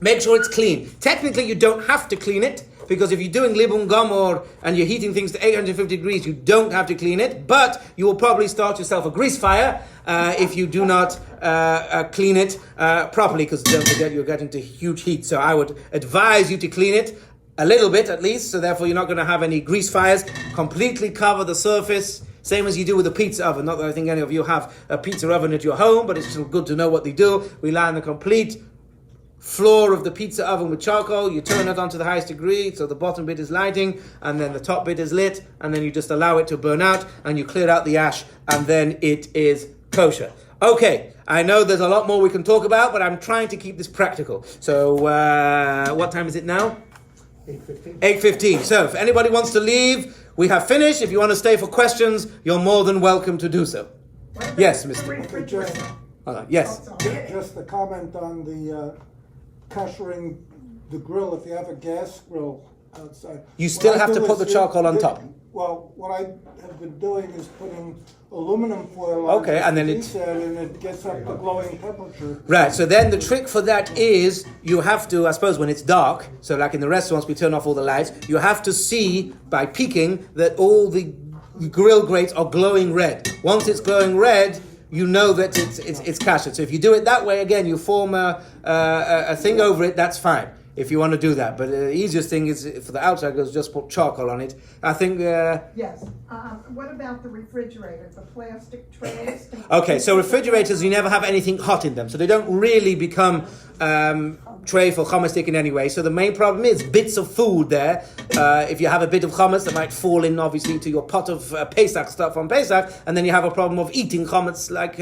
make sure it's clean. Technically, you don't have to clean it, because if you're doing libun gomor and you're heating things to 850 degrees, you don't have to clean it, but you will probably start yourself a grease fire if you do not clean it properly, because don't forget you're getting to huge heat. So I would advise you to clean it a little bit at least, so therefore you're not going to have any grease fires. Completely cover the surface, same as you do with a pizza oven. Not that I think any of you have a pizza oven at your home, but it's still good to know what they do. We line the complete floor of the pizza oven with charcoal. You turn it on to the highest degree, so the bottom bit is lighting, and then the top bit is lit, and then you just allow it to burn out, and you clear out the ash, and then it is kosher. Okay, I know there's a lot more we can talk about, but I'm trying to keep this practical. So, what time is it now? 8:15. 8:15. So, if anybody wants to leave, we have finished. If you want to stay for questions, you're more than welcome to do so. Yes, Mr. Refrigerator. Yes. Just a comment on the kashering the grill. If you have a gas grill outside, You still what I have to do put is the charcoal on top. Well, what I have been doing is putting aluminum foil on. Okay, and then and it gets up to glowing temperature. Right, so then the trick for that is you have to, I suppose, when it's dark, so like in the restaurants we turn off all the lights, you have to see by peeking that all the grill grates are glowing red. Once it's glowing red, you know that it's kasher. So if you do it that way, again, you form a thing over it, that's fine, if you want to do that. But the easiest thing is, for the outside goes, just put charcoal on it. I think... Yes. What about the refrigerator, the plastic trays? Okay, so refrigerators, you never have anything hot in them, so they don't really become tray for hummus stick in any way. So the main problem is bits of food there. If you have a bit of hummus, that might fall in obviously to your pot of pesach stuff on pesach, and then you have a problem of eating hummus, like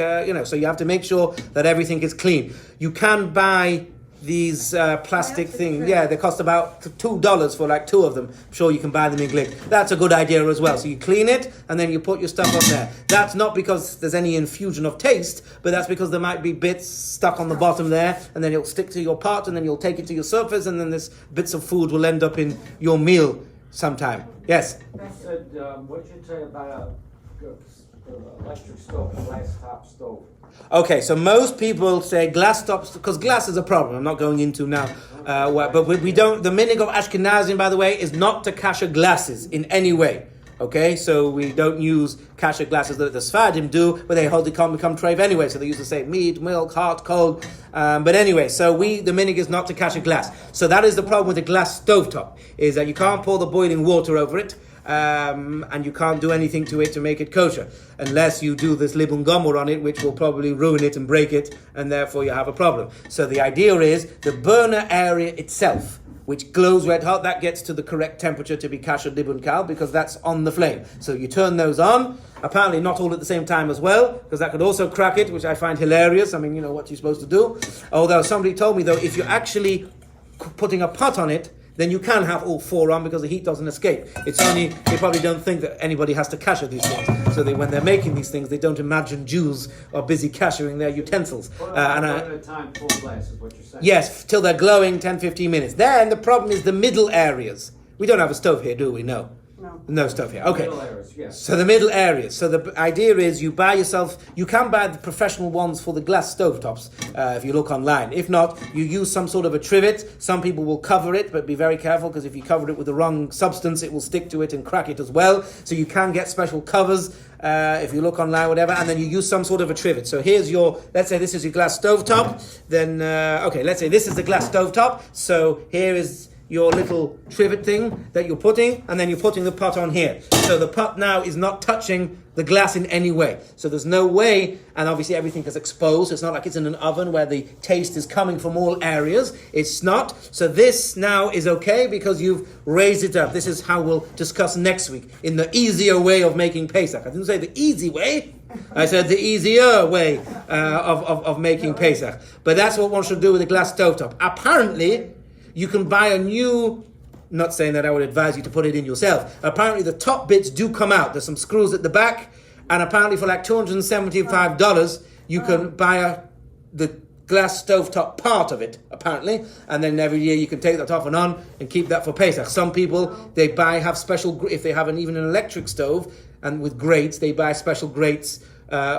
so you have to make sure that everything is clean. You can buy these plastic things. trays. Yeah, they cost about $2 for like 2 of them. I'm sure you can buy them in Glick. That's a good idea as well. So you clean it and then you put your stuff on there. That's not because there's any infusion of taste, but that's because there might be bits stuck on the bottom there, and then it'll stick to your pot, and then you'll take it to your surface, and then this bits of food will end up in your meal sometime. Yes? You said, what'd you say about electric stove, glass top stove? Okay, so most people say glass tops, because glass is a problem. I'm not going into now. But we don't, the minhag of Ashkenazim, by the way, is not to kasher glasses in any way. Okay, so we don't use kasher glasses that the Sfardim do, but they hold it can't become treif anyway, so they used to say meat, milk, hot, cold. But anyway, so the minhag is not to kasher glass. So that is the problem with the glass stovetop, is that you can't pour the boiling water over it. And you can't do anything to it to make it kosher, unless you do this libun gomor on it, which will probably ruin it and break it, and therefore you have a problem. So the idea is the burner area itself, which glows red hot, that gets to the correct temperature to be kasher libun kal, because that's on the flame. So you turn those on, apparently not all at the same time as well, because that could also crack it, which I find hilarious. I mean, what you're supposed to do. Although somebody told me, though, if you're actually putting a pot on it, then you can have all 4 on, because the heat doesn't escape. It's only, they probably don't think that anybody has to kasher these things. So when they're making these things, they don't imagine Jews are busy kashering their utensils. At a time, full glass is what you're saying. Yes, till they're glowing 10-15 minutes. Then the problem is the middle areas. We don't have a stove here, do we? No. No stove here. Okay. Middle areas, yes. So the middle areas. So the idea is you can buy the professional ones for the glass stovetops if you look online. If not, you use some sort of a trivet. Some people will cover it, but be very careful, because if you cover it with the wrong substance, it will stick to it and crack it as well. So you can get special covers if you look online, whatever, and then you use some sort of a trivet. So here's let's say this is your glass stovetop. Then, let's say this is the glass stovetop. So here is your little trivet thing that you're putting, and then you're putting the pot on here. So the pot now is not touching the glass in any way. So there's no way, and obviously everything is exposed. It's not like it's in an oven where the taste is coming from all areas. It's not. So this now is okay because you've raised it up. This is how we'll discuss next week in the easier way of making Pesach. I didn't say the easy way. I said the easier way of making Pesach. But that's what one should do with a glass stovetop. Apparently, you can buy a new, not saying that I would advise you to put it in yourself. Apparently the top bits do come out. There's some screws at the back, and apparently for like $275, you can buy the glass stovetop part of it, apparently, and then every year you can take that off and on and keep that for Pesach. Some people, have special, if they have even an electric stove, and with grates, they buy special grates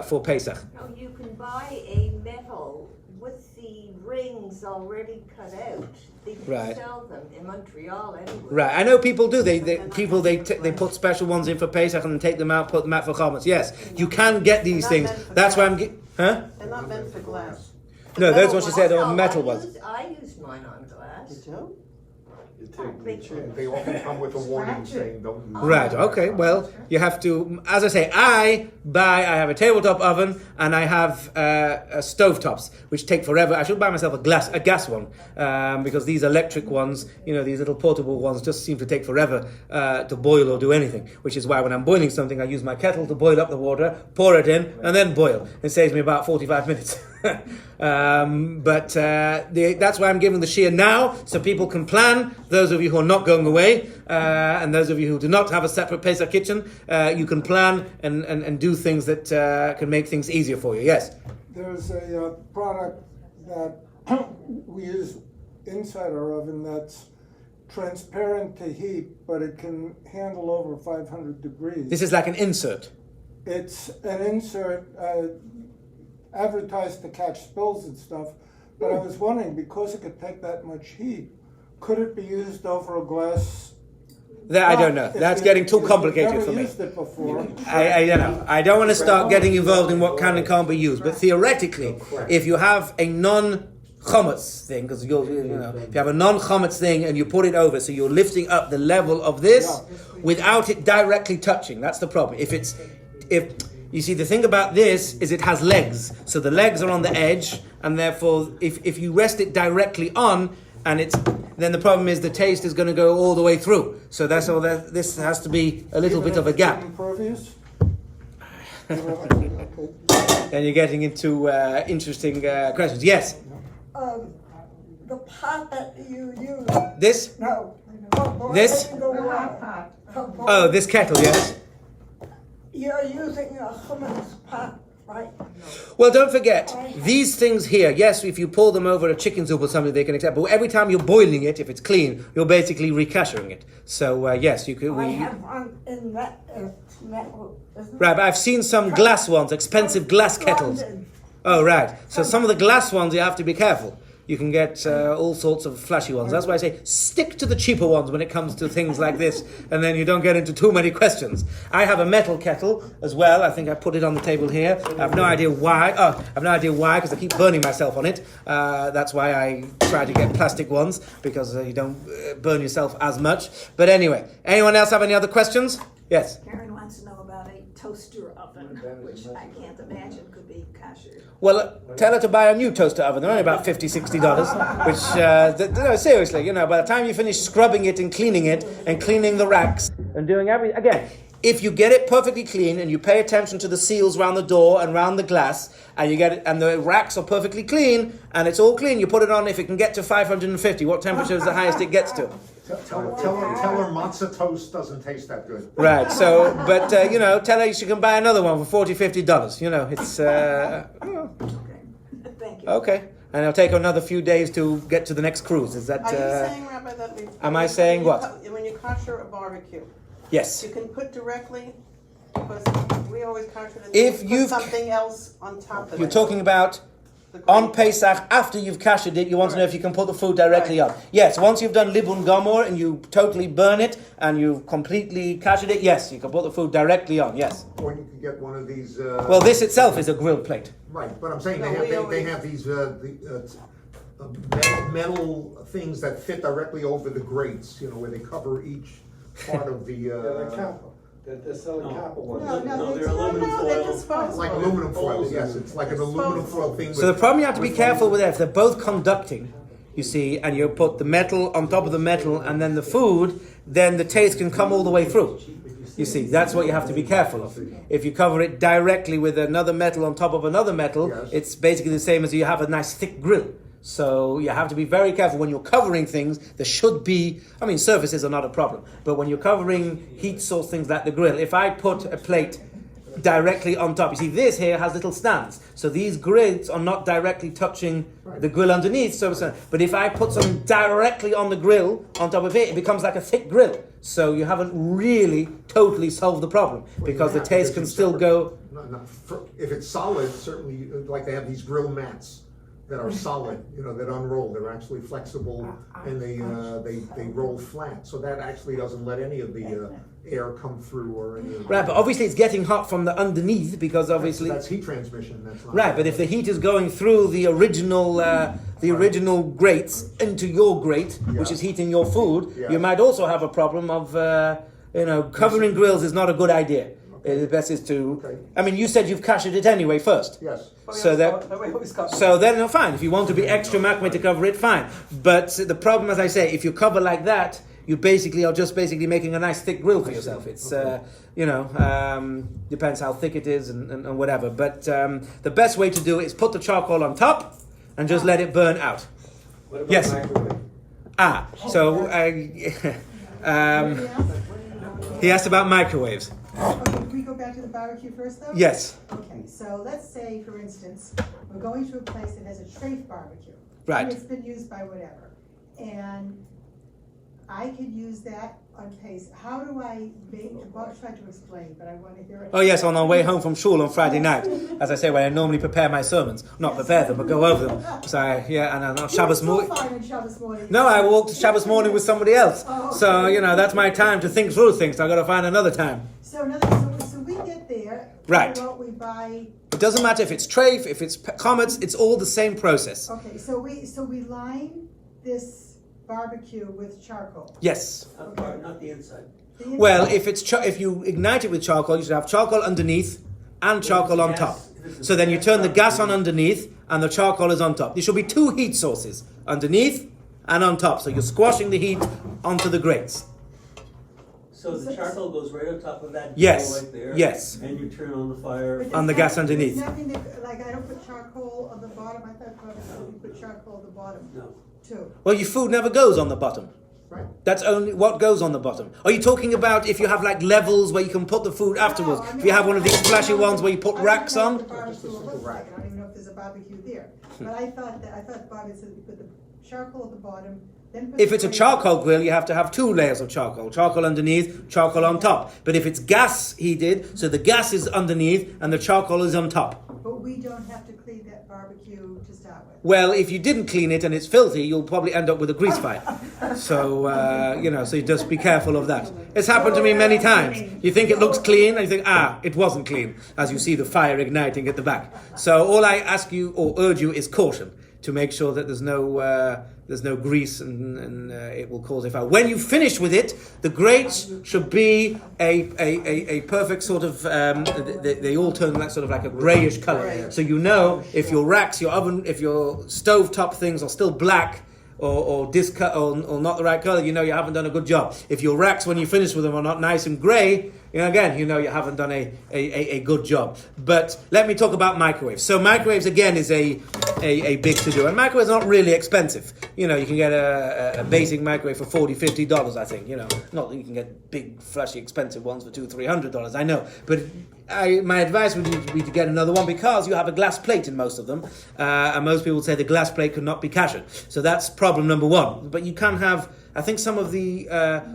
for Pesach. No, you can buy a metal with the rings already cut out. They can Right. sell them in Montreal anyway. Right, I know people do. They put special ones in for Pesach and then take them out, put them out for chametz. Yes, you can get these things. That's why huh? They're not meant for glass. No, that's what she said. They Oh, were metal ones. I used mine on glass. Did you? They often come with a warning saying don't use. Right, okay, well, you have to, as I say, I have a tabletop oven and I have stovetops, which take forever. I should buy myself a gas one, because these electric ones, these little portable ones just seem to take forever to boil or do anything, which is why when I'm boiling something, I use my kettle to boil up the water, pour it in, and then boil. It saves me about 45 minutes. That's why I'm giving the shir now, so people can plan. Those of you who are not going away, and those of you who do not have a separate Pesach kitchen, you can plan and do things that can make things easier for you. Yes? There's a product that we use inside our oven that's transparent to heat, but it can handle over 500 degrees. This is like an insert. It's an insert advertised to catch spills and stuff, but I was wondering, because it could take that much heat, could it be used over a glass? That I don't know. That's getting too complicated for me. Used it before. I don't know. I don't want to start getting involved in what can and can't be used. But theoretically, if you have a non-chametz thing, because if you have a non-chametz thing and you put it over, so you're lifting up the level of this without it directly touching. That's the problem. If you see, the thing about this is it has legs, so the legs are on the edge, and therefore, if you rest it directly on, then the problem is the taste is going to go all the way through. So that's all. This has to be a little bit of a gap. Impervious? Then you're getting into interesting questions. Yes. The pot that you use. This? No. This? The hot pot. Oh, this kettle. Yes. You're using a hummus pot, right? Well, don't forget these things here. Yes, if you pour them over a chicken soup or something, they can accept. But every time you're boiling it, if it's clean, you're basically rekashering it. So yes, you could. I have one in that metal. Right, but I've seen some glass ones, expensive glass kettles. Oh, right. So some of the glass ones, you have to be careful. You can get all sorts of flashy ones. That's why I say stick to the cheaper ones when it comes to things like this, and then you don't get into too many questions. I have a metal kettle as well. I think I put it on the table here. I have no idea why. Oh, I have no idea why, because I keep burning myself on it. That's why I try to get plastic ones, because you don't burn yourself as much. But anyway, anyone else have any other questions? Yes? Karen wants to know about a toaster oven, which I can't imagine could be kasher. Well, tell her to buy a new toaster oven. They're only about $50, $60, which, no, seriously, by the time you finish scrubbing it and cleaning the racks and doing everything, again, if you get it perfectly clean and you pay attention to the seals around the door and around the glass, and you get it, and the racks are perfectly clean, and it's all clean, you put it on. If it can get to 550, what temperature is the highest it gets to? Tell her matzah toast doesn't taste that good. Right. So, but tell her she can buy another one for $40, $50. It's Thank you. okay. And it'll take another few days to get to the next cruise. Is that? Are you saying, Rabbi, that am I saying what? When you kosher a barbecue, Yes. you can put directly, because we always kosher the If put you've- something else on top of it. You're talking about on Pesach, after you've kashered it, you want to know if you can put the food directly on. Yes, once you've done libun gomor and you totally burn it and you've completely kashered it, yes, you can put the food directly on, yes. Or you can get one of these. Well, this itself is a grill plate. Right, but I'm saying No, they we have these metal things that fit directly over the grates, you know, where they cover each part of the, The kappa, they're selling kappa ones. They're disposable. like aluminum foil, yes, it's like an aluminum foil thing. So the problem you have to be careful with that, if they're both conducting, you see, and you put the metal on top of the metal and then the food, then the taste can come all the way through. You see, that's what you have to be careful of. If you cover it directly with another metal on top of another metal, Yes. it's basically the same as you have a nice thick grill. So you have to be very careful when you're covering things. There should be, I mean, surfaces are not a problem, but when you're covering heat source things like the grill, if I put a plate directly on top, you see this here has little stands, so these grids are not directly touching the grill underneath. But if I put something directly on the grill on top of it, it becomes like a thick grill. So you haven't really totally solved the problem, because the taste can still go. If it's solid, certainly, like they have these grill mats that are solid, you know, that unroll. They're actually flexible and they roll flat. So that actually doesn't let any of the air come through or any of the... Right, but obviously it's getting hot from the underneath, because obviously that's heat transmission. That's not right. But if the heat is going through the original grates into your grate, which is heating your food, you might also have a problem of covering grills is not a good idea. The best is to. Okay. I mean, you said you've kashered it anyway first. Yes. So then, no, fine. If you want to be extra makmeh to cover it, fine. But the problem, as I say, if you cover like that, you basically are just making a nice thick grill for yourself. It's depends how thick it is and whatever. But the best way to do it is put the charcoal on top and just let it burn out. What about Yes. microwave? He asked about microwaves. Okay, can we go back to the barbecue first, though? Yes. Okay, so let's say, for instance, we're going to a place that has a trafe barbecue. Right. And it's been used by whatever. And I could use that on pace. How do I make, Bob tried to explain, but I want to hear it. Oh yes, on our way home from shul on Friday night, as I say, where I normally prepare my sermons, not prepare them, but go over them. So and on Shabbos morning. Shabbos morning. No, I walked Shabbos morning with somebody else. Oh, okay. So that's my time to think through things. So I've got to find another time. So we get there. Right. What we buy. It doesn't matter if it's treif, if it's comets, it's all the same process. Okay, so we line this barbecue with charcoal. Yes. Okay. Not the inside. Well, if you ignite it with charcoal, you should have charcoal underneath and charcoal on top. So then you turn the gas on underneath and the charcoal is on top. There should be two heat sources, underneath and on top. So you're squashing the heat onto the grates. So the charcoal goes right on top of that Yes. grill right there. Yes. And you turn on the fire. But On the gas underneath. There's nothing like I don't put charcoal on the bottom. I thought you put charcoal on the bottom No. too. Well, your food never goes on the bottom. Right. That's only what goes on the bottom. Are you talking about if you have like levels where you can put the food afterwards? No, I mean, If you have one of these flashy I don't know ones where you put what racks the on? barbecue looks like. I don't even know if there's a barbecue there. But I thought Bobby said you put the charcoal at the bottom. Then put If the it's a flame charcoal grill, you have to have two layers of charcoal. Charcoal underneath, charcoal on top. But if it's gas heated, so the gas is underneath and the charcoal is on top. But we don't have to clean that barbecue to start with. Well, if you didn't clean it and it's filthy, you'll probably end up with a grease fire. So, so you just be careful of that. It's happened to me many times. You think it looks clean, and you think, it wasn't clean, as you see the fire igniting at the back. So all I ask you or urge you is caution, to make sure that there's no grease and it will cause a fire. When you finish with it, the grates should be a perfect sort of, they all turn like sort of like a greyish colour. So if your racks, your oven, if your stovetop things are still black, or or not the right color, you haven't done a good job. If your racks, when you finish with them, are not nice and grey, you haven't done a good job. But let me talk about microwaves. So microwaves again is a big to do, and microwaves are not really expensive. You can get a basic microwave for $40-50, I think. Not that you can get big, flashy, expensive ones for $200-300. I know, but my advice would be to get another one, because you have a glass plate in most of them, and most people say the glass plate could not be kasher. So that's problem number one. But you can have, I think some of the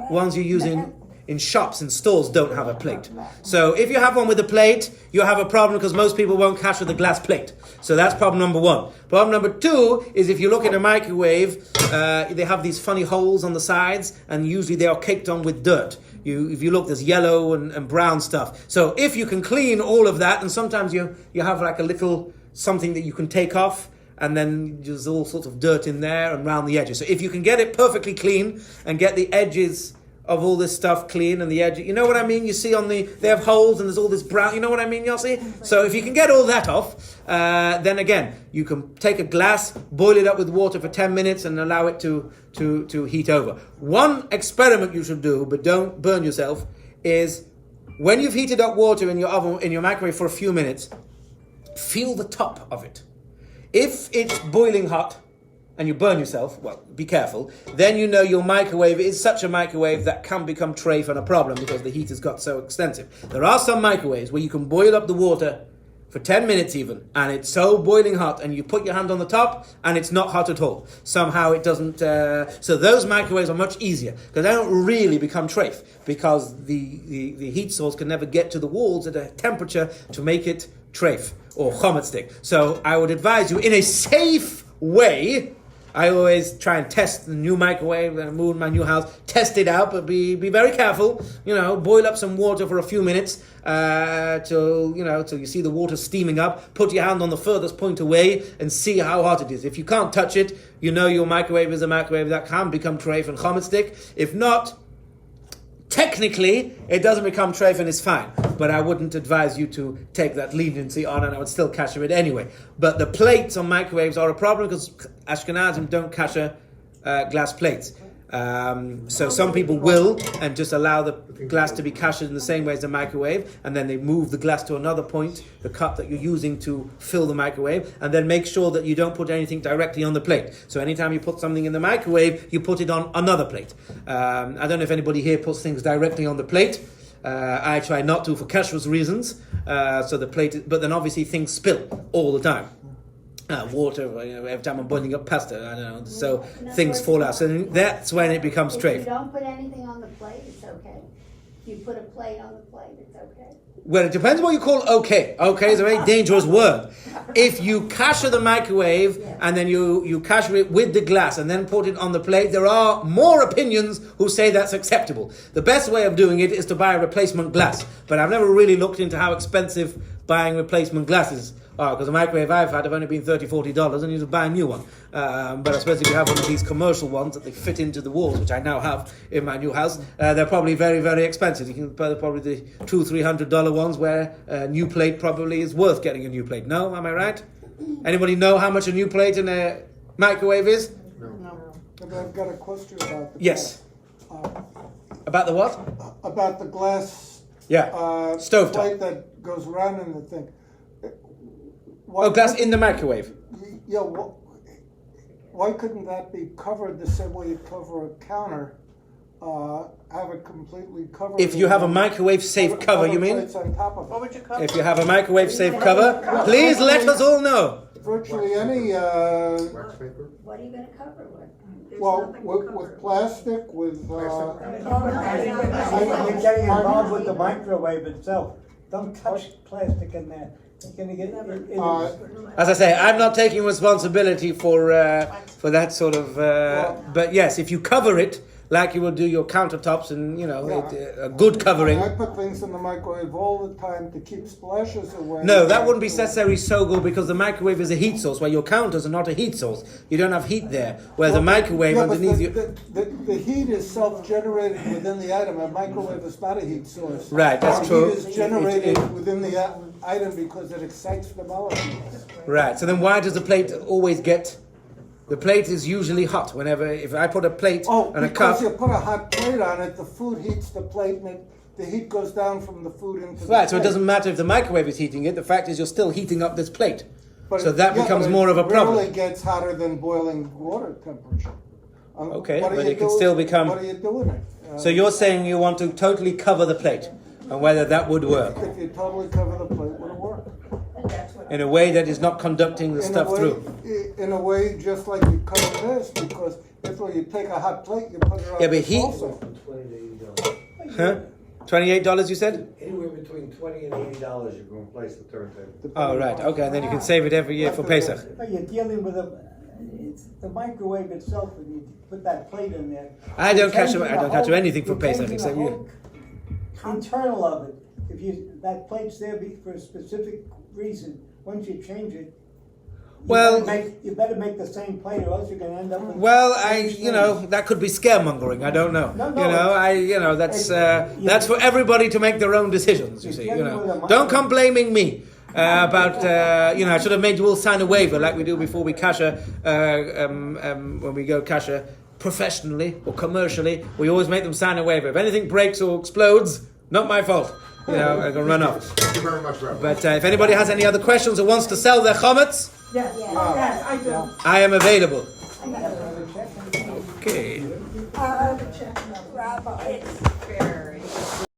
ones you use in shops and stores don't have a plate. So if you have one with a plate, you have a problem, because most people won't kasher the glass plate. So that's problem number one. Problem number two is if you look at a microwave, they have these funny holes on the sides, and usually they are caked on with dirt. If you look, there's yellow and brown stuff. So if you can clean all of that, and sometimes you have like a little something that you can take off, and then there's all sorts of dirt in there and around the edges. So if you can get it perfectly clean and get the edges of all this stuff clean and the edge, you know what I mean? You see they have holes and there's all this brown, you know what I mean, Yossi? So if you can get all that off, then again, you can take a glass, boil it up with water for 10 minutes and allow it to heat over. One experiment you should do, but don't burn yourself, is when you've heated up water in your oven, in your microwave for a few minutes, feel the top of it. If it's boiling hot, and you burn yourself, well, be careful, then you know your microwave is such a microwave that can become treif and a problem because the heat has got so extensive. There are some microwaves where you can boil up the water for 10 minutes even, and it's so boiling hot, and you put your hand on the top, and it's not hot at all. Somehow it doesn't, so those microwaves are much easier, because they don't really become treif, because the heat source can never get to the walls at a temperature to make it treif, or chomet stick. So I would advise you, in a safe way, I always try and test the new microwave and move my new house, test it out, but be very careful. Boil up some water for a few minutes till you see the water steaming up. Put your hand on the furthest point away and see how hot it is. If you can't touch it, you know your microwave is a microwave that can become treif and chomet stick. If not, technically, it doesn't become treif and it's fine. But I wouldn't advise you to take that leniency on, and I would still kasher it anyway. But the plates on microwaves are a problem because Ashkenazim don't kasher glass plates. So some people will and just allow the glass to be kashered in the same way as the microwave, and then they move the glass to another point, the cup that you're using to fill the microwave, and then make sure that you don't put anything directly on the plate. So anytime you put something in the microwave, you put it on another plate. I don't know if anybody here puts things directly on the plate. I try not to for kashrus reasons. So the plate, but then obviously things spill all the time. Water, every time I'm boiling up pasta, I don't know, so things fall out. So that's when it becomes treif. If you don't put anything on the plate, it's okay. If you put a plate on the plate, it's okay. Well, it depends what you call okay. Okay is a very dangerous word. If you kasher the microwave and then you kasher it with the glass and then put it on the plate, there are more opinions who say that's acceptable. The best way of doing it is to buy a replacement glass. But I've never really looked into how expensive buying replacement glasses are, because the microwave I've had have only been $30, $40 and you just buy a new one. But I suppose if you have one of these commercial ones that they fit into the walls, which I now have in my new house, they're probably very, very expensive. You can buy probably the $200-$300 ones where a new plate probably is worth getting a new plate. No, am I right? Anybody know how much a new plate in a microwave is? No. But I've got a question about the Yes. About the what? About the glass Stovetop. plate that goes around in the thing. Glass in the microwave. Yeah, why couldn't that be covered the same way you cover a counter? Have it completely covered. If you have a microwave safe cover, you mean? Plates on top of it. What would you cover? If you have a microwave safe cover, please let us all know. Virtually any, Wax paper? What are you going to cover with? well, with plastic, with, You're getting involved with the microwave itself. Don't touch plastic in there. It's gonna get As I say, I'm not taking responsibility for that sort of. But yes, if you cover it like you would do your countertops, and a good covering. I put things in the microwave all the time to keep splashes away. No, that wouldn't be necessarily so good because the microwave is a heat source, where your counters are not a heat source. You don't have heat there, where the microwave underneath you. The heat is self-generated within the item. A microwave is not a heat source. Right, that's true. Heat is generated within the item because it excites the molecules. Right. So then, why does the plate always get? The plate is usually hot. If I put a plate and a cup. Because you put a hot plate on it, the food heats the plate, and the heat goes down from the food into the plate. Right. So it doesn't matter if the microwave is heating it. The fact is, you're still heating up this plate. So that becomes more of a problem. It rarely gets hotter than boiling water temperature. Okay, but it can still become. What are you doing? So you're saying you want to totally cover the plate, and whether that would work If you totally cover the plate, would it work? in a way that is not conducting the stuff through. In a way, just like you cover this, because if you take a hot plate, you put it on But the heat. salsa. Huh? $28 you said? Anywhere between $20 and $80 you can replace the turntable. Oh right, okay, and then you can save it every year for Pesach. You're dealing with it's the microwave itself, when you put that plate in there. I don't catch anything for Pesach except you. Internal of it, if that plate's there for a specific reason, once you change it. Well- You better make the same plate or else you're gonna end up with. Well, that could be scaremongering. I don't know. No, That's for everybody to make their own decisions. You see, don't come blaming me about. I should have made you all sign a waiver like we do before we kasher. When we go kasher professionally or commercially, we always make them sign a waiver. If anything breaks or explodes, not my fault. I can run off. Thank you very much, Rabbi. But if anybody has any other questions or wants to sell their chametz, Yes, yes, I do. I am available. Okay. Rabbi. It's very